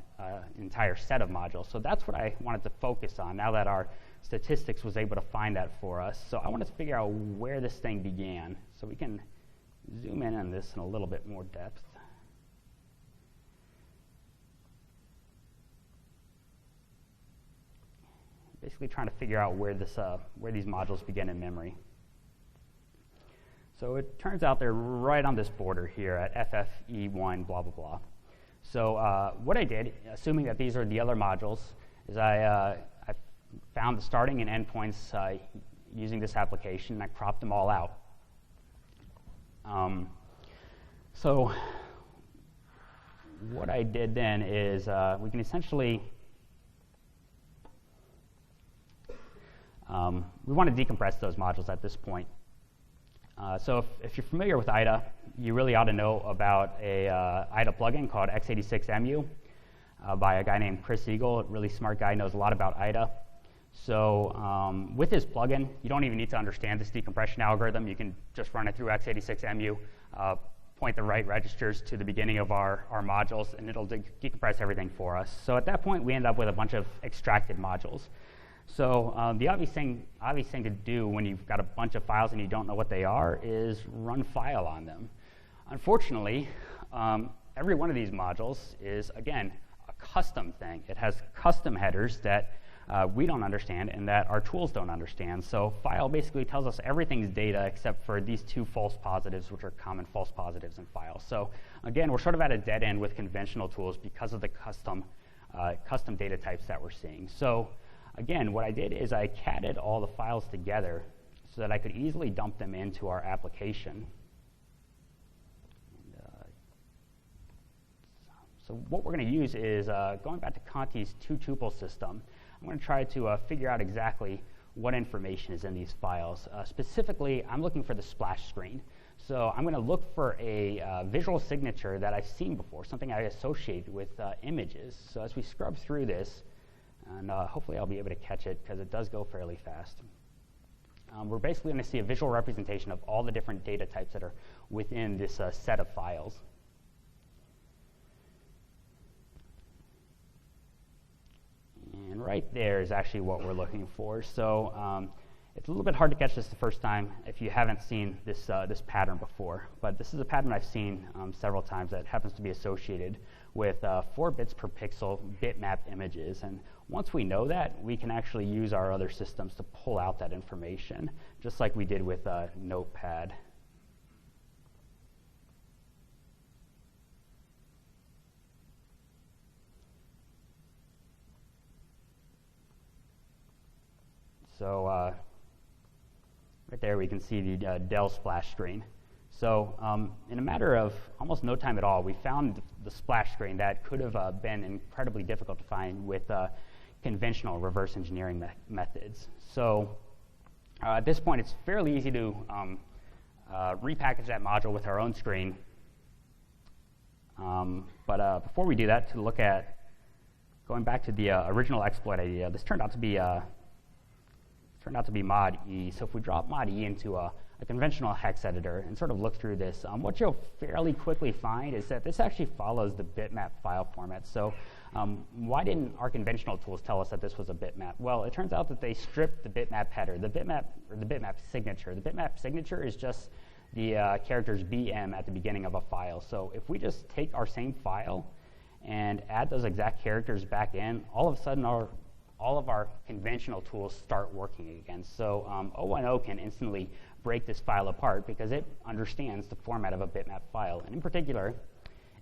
Speaker 1: entire set of modules. So that's what I wanted to focus on now that our statistics was able to find that for us. So I wanted to figure out where this thing began. So we can zoom in on this in a little bit more depth. Basically trying to figure out where these modules begin in memory. So it turns out they're right on this border here at FFE1, blah, blah, blah. So what I did, assuming that these are the other modules, is I found the starting and end points using this application, and I cropped them all out. So what I did then is we can essentially, we want to decompress those modules at this point. So if you're familiar with IDA, you really ought to know about a IDA plugin called x86mu by a guy named Chris Eagle, a really smart guy, knows a lot about IDA. So with his plugin, you don't even need to understand this decompression algorithm. You can just run it through x86mu, point the right registers to the beginning of our modules, and it'll decompress everything for us. So at that point, we end up with a bunch of extracted modules. So the obvious thing to do when you've got a bunch of files and you don't know what they are is run file on them. Unfortunately, every one of these modules is, again, a custom thing. It has custom headers that we don't understand and that our tools don't understand. So file basically tells us everything's data except for these two false positives, which are common false positives in files. So again, we're sort of at a dead end with conventional tools because of the custom data types that we're seeing. So again, what I did is I catted all the files together so that I could easily dump them into our application. So what we're going to use is, going back to Conti's two-tuple system, I'm going to try to figure out exactly what information is in these files. Specifically, I'm looking for the splash screen. So I'm going to look for a visual signature that I've seen before, something I associate with images. So as we scrub through this, and hopefully I'll be able to catch it because it does go fairly fast. We're basically going to see a visual representation of all the different data types that are within this set of files. And right there is actually what we're looking for. So it's a little bit hard to catch this the first time if you haven't seen this, this pattern before. But this is a pattern I've seen several times that happens to be associated with 4 bits per pixel bitmap images. And once we know that, we can actually use our other systems to pull out that information, just like we did with Notepad. So right there we can see the Dell splash screen. So in a matter of almost no time at all, we found the splash screen that could have been incredibly difficult to find with conventional reverse engineering methods. So at this point, it's fairly easy to repackage that module with our own screen. But before we do that, to look at going back to the original exploit idea, this turned out to be mod E. So if we drop mod E into a conventional hex editor and sort of look through this, what you'll fairly quickly find is that this actually follows the bitmap file format. So why didn't our conventional tools tell us that this was a bitmap? Well, it turns out that they stripped the bitmap header, the bitmap signature. The bitmap signature is just the characters BM at the beginning of a file. So if we just take our same file and add those exact characters back in, all of a sudden all of our conventional tools start working again. So O10 can instantly break this file apart because it understands the format of a bitmap file. And in particular,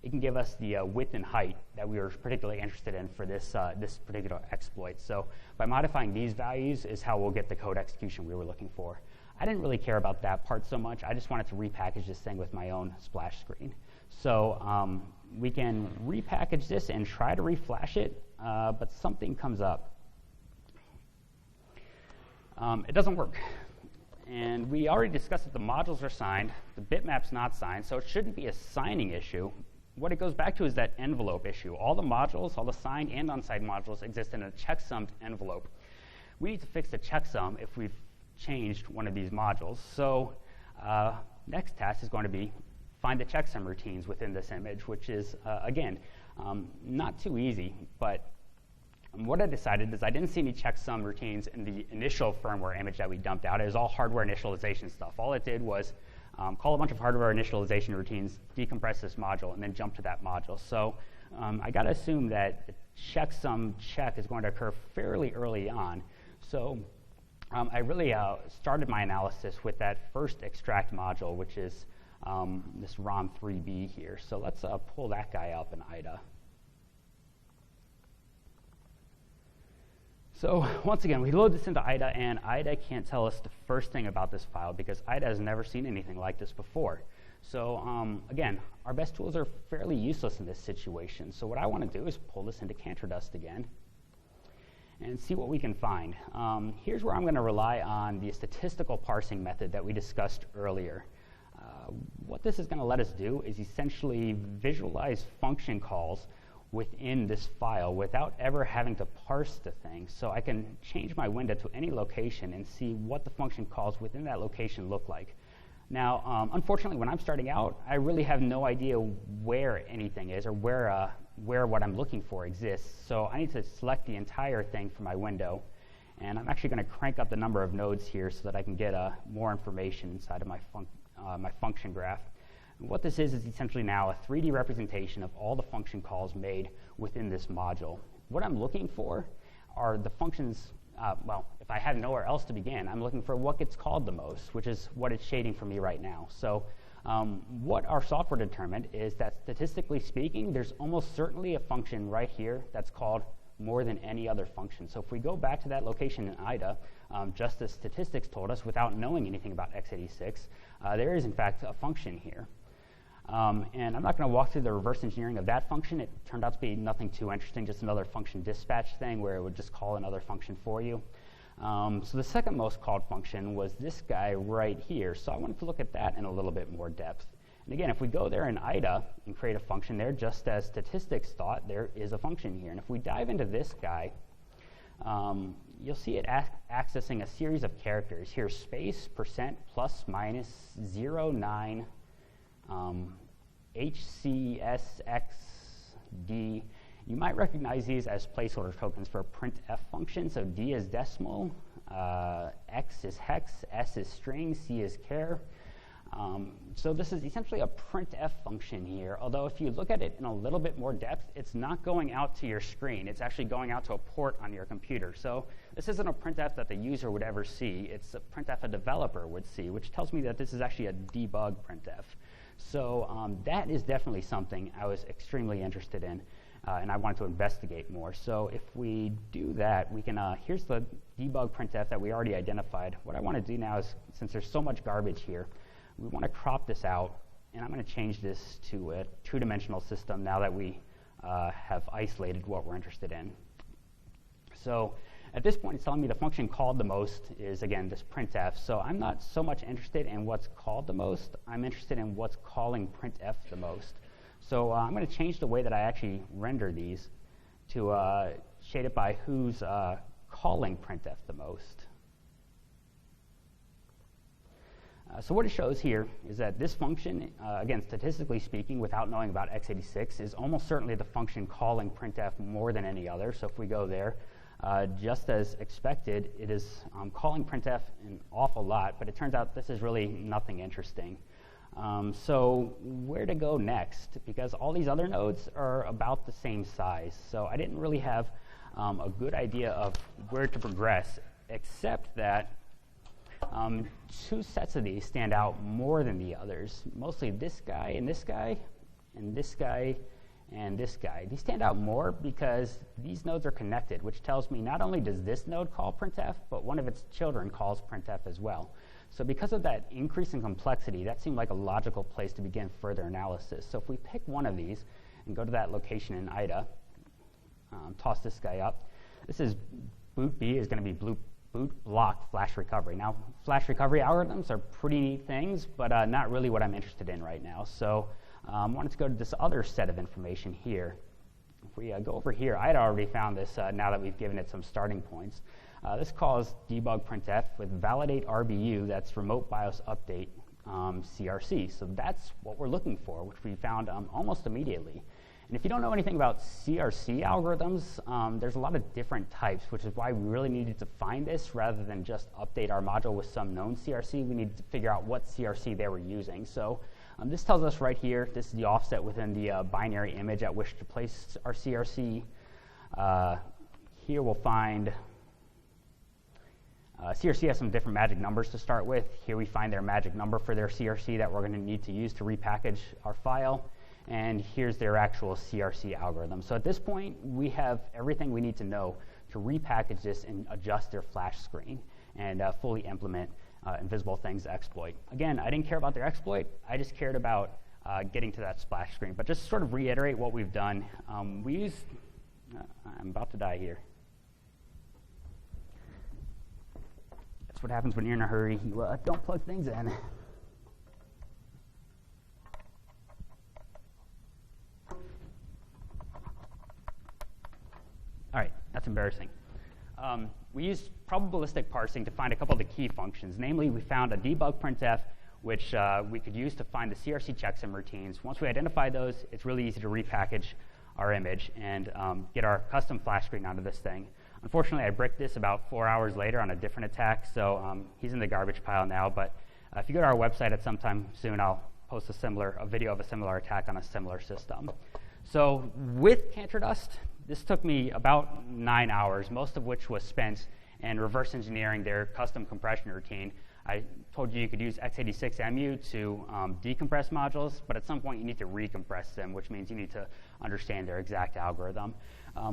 Speaker 1: it can give us the width and height that we were particularly interested in for this, this particular exploit. So by modifying these values is how we'll get the code execution we were looking for. I didn't really care about that part so much. I just wanted to repackage this thing with my own splash screen. So we can repackage this and try to reflash it, but something comes up. It doesn't work. And we already discussed that the modules are signed, the bitmap's not signed, so it shouldn't be a signing issue. What it goes back to is that envelope issue. All the modules, all the signed and unsigned modules exist in a checksummed envelope. we need to fix the checksum if we've changed one of these modules. So next task is going to be find the checksum routines within this image, which is, again, not too easy, but what I decided is I didn't see any checksum routines in the initial firmware image that we dumped out. It was all hardware initialization stuff. All it did was call a bunch of hardware initialization routines, decompress this module, and then jump to that module. So I got to assume that the checksum check is going to occur fairly early on. So I really started my analysis with that first extract module, which is this ROM3B here. So let's pull that guy up in IDA. So once again, we load this into IDA, and IDA can't tell us the first thing about this file because IDA has never seen anything like this before. So again, our best tools are fairly useless in this situation. So what I want to do is pull this into cantor.dust again and see what we can find. Here's where I'm going to rely on the statistical parsing method that we discussed earlier. What this is going to let us do is essentially visualize function calls within this file without ever having to parse the thing. So I can change my window to any location and see what the function calls within that location look like. Now, unfortunately, when I'm starting out, I really have no idea where anything is or where what I'm looking for exists. So I need to select the entire thing from my window. And I'm actually going to crank up the number of nodes here so that I can get more information inside of my function graph. And what this is essentially now a 3D representation of all the function calls made within this module. What I'm looking for are the functions, well, if I have nowhere else to begin, I'm looking for what gets called the most, which is what it's shading for me right now. So what our software determined is that statistically speaking, there's almost certainly a function right here that's called more than any other function. So if we go back to that location in IDA, just as statistics told us without knowing anything about x86, there is in fact a function here. And I'm not going to walk through the reverse engineering of that function. It turned out to be nothing too interesting, just another function dispatch thing where it would just call another function for you. So the second most called function was this guy right here. So I wanted to look at that in a little bit more depth. And again, if we go there in IDA and create a function there, just as statistics thought, there is a function here. And if we dive into this guy, you'll see it accessing a series of characters. Here's space, percent, plus, minus, 0, 9, HCSXD. You might recognize these as placeholder tokens for a printf function. So D is decimal, X is hex, S is string, C is char. So this is essentially a printf function here, although if you look at it in a little bit more depth, it's not going out to your screen. It's actually going out to a port on your computer. So this isn't a printf that the user would ever see. It's a printf a developer would see, which tells me that this is actually a debug printf. So that is definitely something I was extremely interested in, and I wanted to investigate more. So if we do that, we can, here's the debug printf that we already identified. What I want to do now is, since there's so much garbage here, we want to crop this out, and I'm going to change this to a two-dimensional system now that we have isolated what we're interested in. So at this point, it's telling me the function called the most is, again, this printf. So I'm not so much interested in what's called the most. I'm interested in what's calling printf the most. So I'm going to change the way that I actually render these to shade it by who's calling printf the most. So what it shows here is that this function, again, statistically speaking, without knowing about x86, is almost certainly the function calling printf more than any other. So if we go there, just as expected, it is calling printf an awful lot, but it turns out this is really nothing interesting. So where to go next? Because all these other nodes are about the same size. So I didn't really have a good idea of where to progress, except that two sets of these stand out more than the others. Mostly this guy and this guy and this guy and this guy. These stand out more because these nodes are connected, which tells me not only does this node call printf, but one of its children calls printf as well. So because of that increase in complexity, that seemed like a logical place to begin further analysis. So if we pick one of these and go to that location in IDA, toss this guy up, this is boot B is going to be boot block flash recovery. Now, flash recovery algorithms are pretty neat things, but not really what I'm interested in right now. So I wanted to go to this other set of information here. if we go over here, I had already found this now that we've given it some starting points. This calls debug printf with validate RBU, that's remote BIOS update CRC. So that's what we're looking for, which we found almost immediately. And if you don't know anything about CRC algorithms, there's a lot of different types, which is why we really needed to find this rather than just update our module with some known CRC. We needed to figure out what CRC they were using. So this tells us right here, this is the offset within the binary image at which to place our CRC. Here we'll find CRC has some different magic numbers to start with. Here we find their magic number for their CRC that we're going to need to use to repackage our file. And here's their actual CRC algorithm. So at this point, we have everything we need to know to repackage this and adjust their flash screen and fully implement invisible things exploit. Again, I didn't care about their exploit. I just cared about getting to that splash screen. But just to sort of reiterate what we've done, we used, I'm about to die here. That's what happens when you're in a hurry. You don't plug things in. All right, that's embarrassing. We used probabilistic parsing to find a couple of the key functions. Namely, we found a debug printf, which we could use to find the CRC checksum routines. Once we identify those, it's really easy to repackage our image and get our custom flash screen onto this thing. Unfortunately, I bricked this about 4 hours later on a different attack, so he's in the garbage pile now. But if you go to our website at some time soon, I'll post a video of a similar attack on a similar system. So with cantor.dust, this took me about 9 hours, most of which was spent in reverse engineering their custom compression routine. I told you could use x86mu to decompress modules, but at some point you need to recompress them, which means you need to understand their exact algorithm.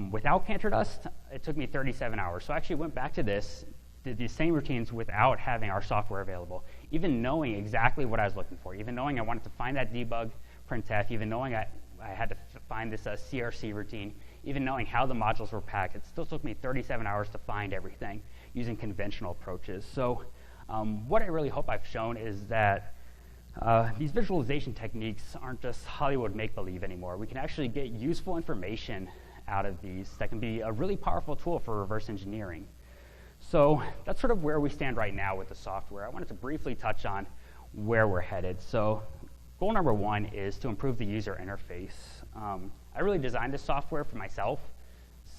Speaker 1: Without cantor.dust, it took me 37 hours. So I actually went back to this, did these same routines without having our software available, even knowing exactly what I was looking for, even knowing I wanted to find that debug printf, even knowing I had to find this CRC routine, even knowing how the modules were packed. It still took me 37 hours to find everything using conventional approaches. So what I really hope I've shown is that these visualization techniques aren't just Hollywood make-believe anymore. We can actually get useful information out of these that can be a really powerful tool for reverse engineering. So that's sort of where we stand right now with the software. I wanted to briefly touch on where we're headed. So goal number one is to improve the user interface. I really designed this software for myself,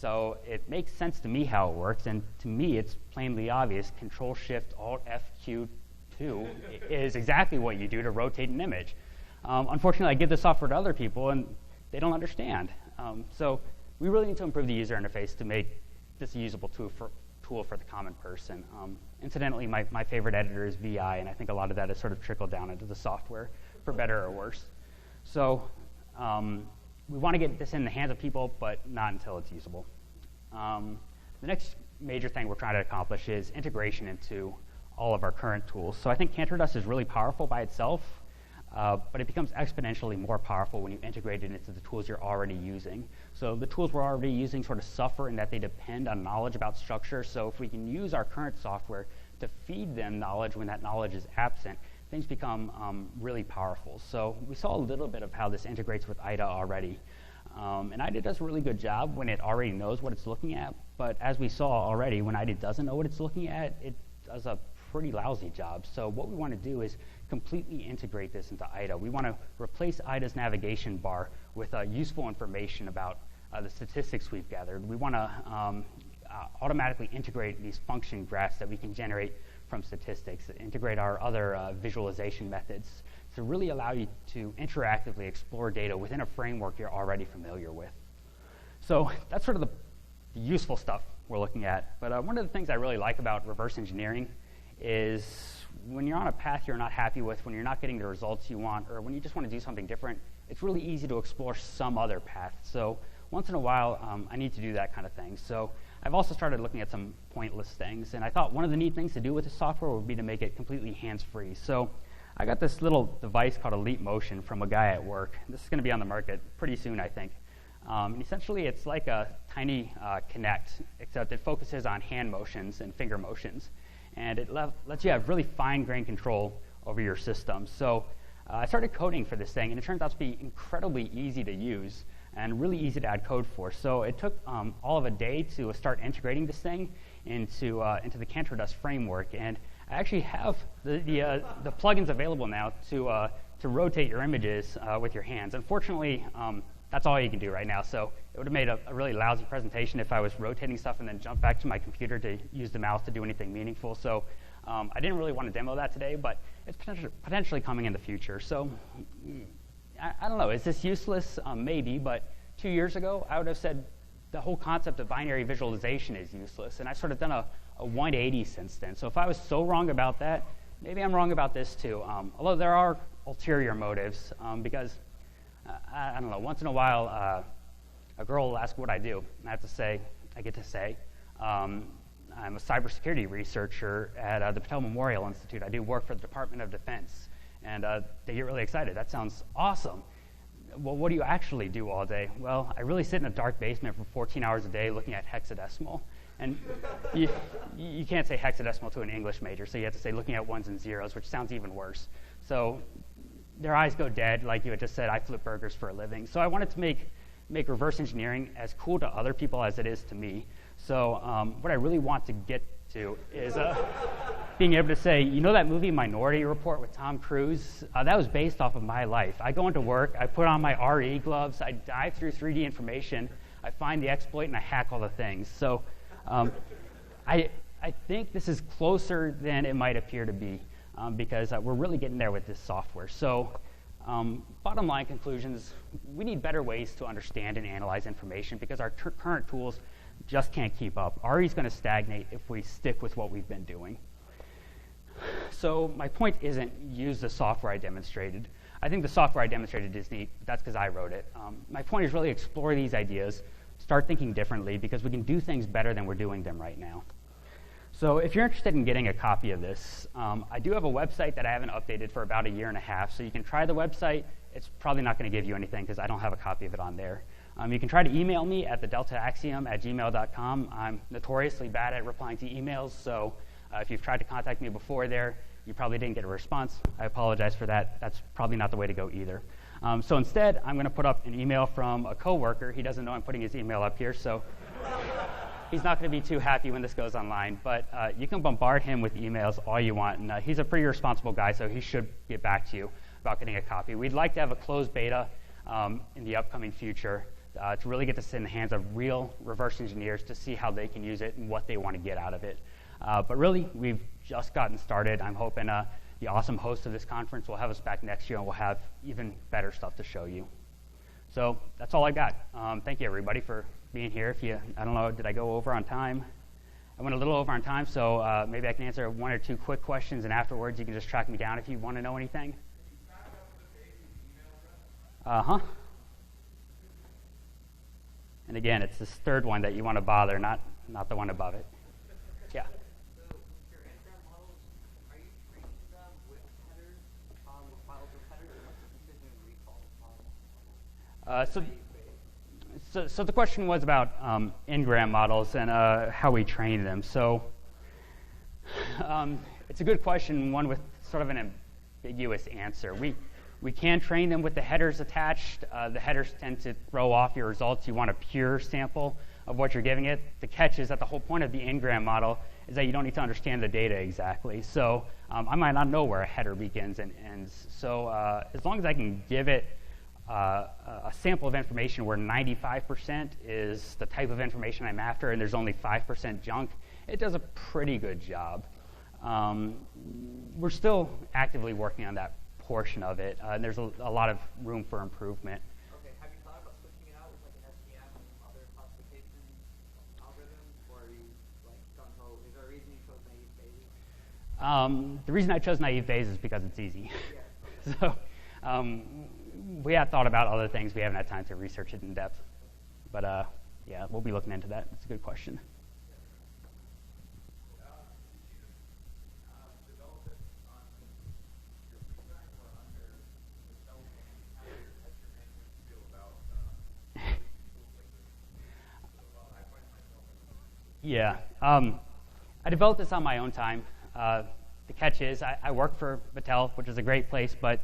Speaker 1: so it makes sense to me how it works, and to me it's plainly obvious. Control-Shift-Alt-F-Q2 is exactly what you do to rotate an image. Unfortunately, I give this software to other people, and they don't understand. So we really need to improve the user interface to make this a usable tool for the common person. Incidentally, my favorite editor is VI, and I think a lot of that has sort of trickled down into the software, for better or worse. So we want to get this in the hands of people, but not until it's usable. The next major thing we're trying to accomplish is integration into all of our current tools. So I think cantor.dust is really powerful by itself, but it becomes exponentially more powerful when you integrate it into the tools you're already using. So the tools we're already using sort of suffer in that they depend on knowledge about structure. So if we can use our current software to feed them knowledge when that knowledge is absent, things become really powerful. So we saw a little bit of how this integrates with IDA already. And IDA does a really good job when it already knows what it's looking at. But as we saw already, when IDA doesn't know what it's looking at, it does a pretty lousy job. So what we want to do is completely integrate this into IDA. We want to replace IDA's navigation bar with useful information about the statistics we've gathered. We want to automatically integrate these function graphs that we can generate from statistics, integrate our other visualization methods to really allow you to interactively explore data within a framework you're already familiar with. So that's sort of the useful stuff we're looking at. But one of the things I really like about reverse engineering is when you're on a path you're not happy with, when you're not getting the results you want, or when you just want to do something different, it's really easy to explore some other path. So once in a while, I need to do that kind of thing. So I've also started looking at some pointless things, and I thought one of the neat things to do with the software would be to make it completely hands-free. So I got this little device called Elite Motion from a guy at work. This is going to be on the market pretty soon, I think. And essentially, it's like a tiny Kinect, except it focuses on hand motions and finger motions. And it lets you have really fine-grained control over your system. So I started coding for this thing, and it turns out to be incredibly easy to use. and really easy to add code for. So it took all of a day to start integrating this thing into the cantor.dust framework, and I actually have the plugins available now to rotate your images with your hands. Unfortunately, that's all you can do right now, so it would have made a really lousy presentation if I was rotating stuff and then jumped back to my computer to use the mouse to do anything meaningful. So I didn't really want to demo that today, but it's potentially coming in the future. So I don't know, is this useless? Maybe, but 2 years ago, I would have said the whole concept of binary visualization is useless, and I've sort of done a 180 since then. So if I was so wrong about that, maybe I'm wrong about this too. Although there are ulterior motives, because I don't know, once in a while, a girl will ask what I do, and I get to say, I'm a cybersecurity researcher at the Patel Memorial Institute. I do work for the Department of Defense, and they get really excited. That sounds awesome. Well, what do you actually do all day? Well, I really sit in a dark basement for 14 hours a day looking at hexadecimal. And you can't say hexadecimal to an English major, so you have to say looking at ones and zeros, which sounds even worse. So their eyes go dead, like you had just said, I flip burgers for a living. So I wanted to make reverse engineering as cool to other people as it is to me. So what I really want to get to is being able to say, you know that movie Minority Report with Tom Cruise? That was based off of my life. I go into work, I put on my RE gloves, I dive through 3D information, I find the exploit, and I hack all the things. So I think this is closer than it might appear to be, because we're really getting there with this software. So bottom line conclusions, we need better ways to understand and analyze information because our current tools just can't keep up. RE is going to stagnate if we stick with what we've been doing. So my point isn't use the software I demonstrated. I think the software I demonstrated is neat. That's because I wrote it. My point is really explore these ideas, start thinking differently, because we can do things better than we're doing them right now. So if you're interested in getting a copy of this, I do have a website that I haven't updated for about 1.5 years, so you can try the website. It's probably not going to give you anything because I don't have a copy of it on there. You can try to email me at thedeltaaxiom@gmail.com. I'm notoriously bad at replying to emails, so if you've tried to contact me before there, you probably didn't get a response. I apologize for that. That's probably not the way to go either. So instead, I'm going to put up an email from a coworker. He doesn't know I'm putting his email up here, so he's not going to be too happy when this goes online. But you can bombard him with emails all you want, and he's a pretty responsible guy, so he should get back to you about getting a copy. We'd like to have a closed beta in the upcoming future to really get this in the hands of real reverse engineers to see how they can use it and what they want to get out of it. But really, we've just gotten started. I'm hoping the awesome host of this conference will have us back next year and we'll have even better stuff to show you. So that's all I got. Thank you, everybody, for being here. I don't know, did I go over on time? I went a little over on time, so maybe I can answer 1 or 2 quick questions, and afterwards you can just track me down if you want to know anything. Uh-huh. And again, it's this third one that you want to bother, not the one above it. Yeah.
Speaker 3: So your Ngram models, are you training them with headers, with files with headers, or what's the decision in recall?
Speaker 1: So the question was about Ngram models and how we train them. So it's a good question, one with sort of an ambiguous answer. We can train them with the headers attached. The headers tend to throw off your results. You want a pure sample of what you're giving it. The catch is that the whole point of the Ngram model is that you don't need to understand the data exactly. So I might not know where a header begins and ends. So as long as I can give it a sample of information where 95% is the type of information I'm after and there's only 5% junk, it does a pretty good job. We're still actively working on that portion of it, and there's a lot of room for improvement.
Speaker 3: Okay, have you thought about switching it out with like an SVM and other classification algorithms, or are you like gung-ho? Is there a reason you chose naive Bayes?
Speaker 1: The reason I chose naive Bayes is because it's easy.
Speaker 3: Yeah.
Speaker 1: So we have thought about other things. We haven't had time to research it in depth. But yeah, we'll be looking into that. It's a good question. Yeah, I developed this on my own time. The catch is I work for Battelle, which is a great place, but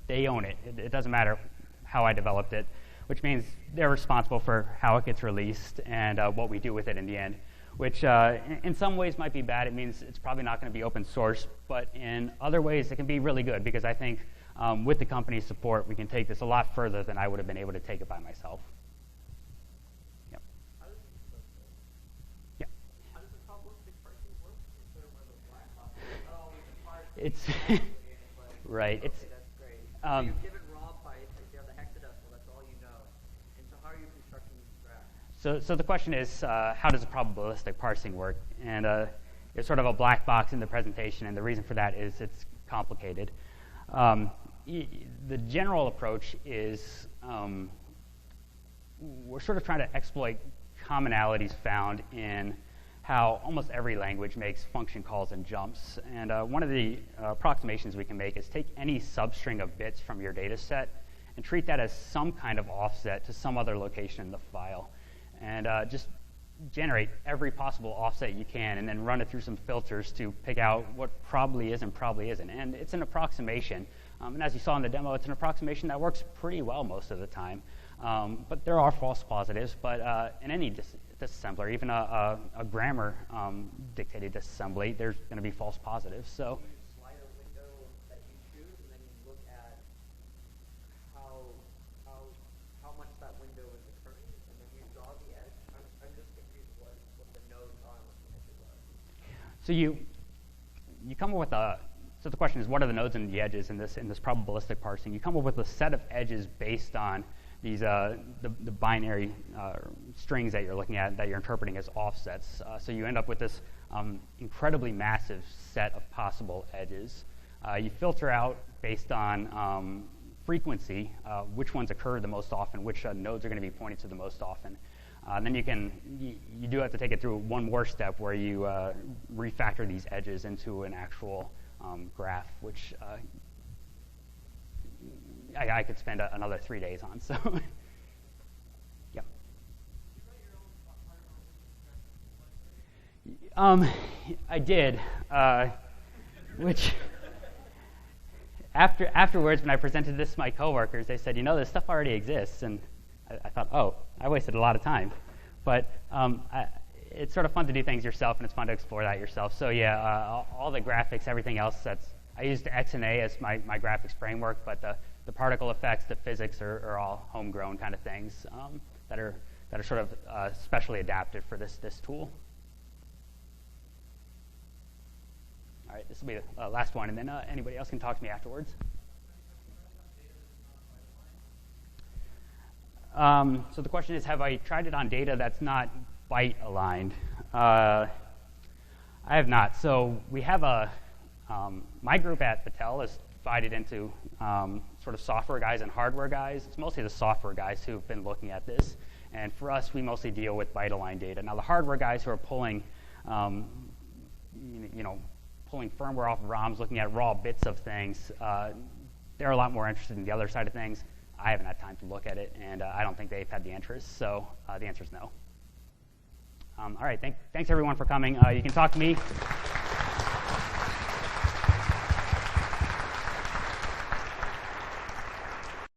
Speaker 1: they own it. It doesn't matter how I developed it. which means they're responsible for how it gets released and what we do with it in the end, which in some ways might be bad. It means it's probably not going to be open source, but in other ways it can be really good, because I think with the company's support, we can take this a lot further than I would have been able to take it by myself. Yep. Yeah.
Speaker 3: How does the probabilistic parsing work? Is there one of the black boxes? Not always the parsing.
Speaker 1: It's right. It's
Speaker 3: okay, that's great. So you're given raw bytes, if you have the hexadecimal, that's all you know. And so how are you constructing these graphs?
Speaker 1: So the question is, how does a probabilistic parsing work? And it's sort of a black box in the presentation, and the reason for that is it's complicated. The general approach is we're sort of trying to exploit commonalities found in how almost every language makes function calls and jumps. And one of the approximations we can make is take any substring of bits from your data set and treat that as some kind of offset to some other location in the file. And just generate every possible offset you can, and then run it through some filters to pick out what probably is and probably isn't. And it's an approximation. And as you saw in the demo, it's an approximation that works pretty well most of the time. But there are false positives. But in any disassembler, even a grammar dictated disassembly, there's going to be false positives. So
Speaker 3: You slide a window that you choose, and then you look at how much that window is occurring, and then you draw the edge. I'm just confused what the nodes are and what the edges are.
Speaker 1: So you come up with a. So the question is, what are the nodes and the edges in this probabilistic parsing? You come up with a set of edges based on these the binary strings that you're looking at, that you're interpreting as offsets. So you end up with this incredibly massive set of possible edges. You filter out based on frequency which ones occur the most often, which nodes are going to be pointed to the most often. Then you do have to take it through one more step where you refactor these edges into an actual graph, which I could spend another 3 days on. So, yeah. I did, which afterwards, when I presented this to my coworkers, they said, this stuff already exists, and I thought, oh, I wasted a lot of time. But it's sort of fun to do things yourself, and it's fun to explore that yourself. So yeah, all the graphics, everything else, I used XNA as my graphics framework, but the particle effects, the physics are all homegrown kind of things that are sort of specially adapted for this tool. All right, this will be the last one, and then anybody else can talk to me afterwards. So the question is, have I tried it on data that's not byte aligned? I have not. So we have my group at Patel is divided into sort of software guys and hardware guys. It's mostly the software guys who've been looking at this. And for us, we mostly deal with byte aligned data. Now the hardware guys who are pulling, pulling firmware off of ROMs, looking at raw bits of things, they're a lot more interested in the other side of things. I haven't had time to look at it, and I don't think they've had the interest. So the answer is no. All right, thanks everyone for coming. You can talk to me.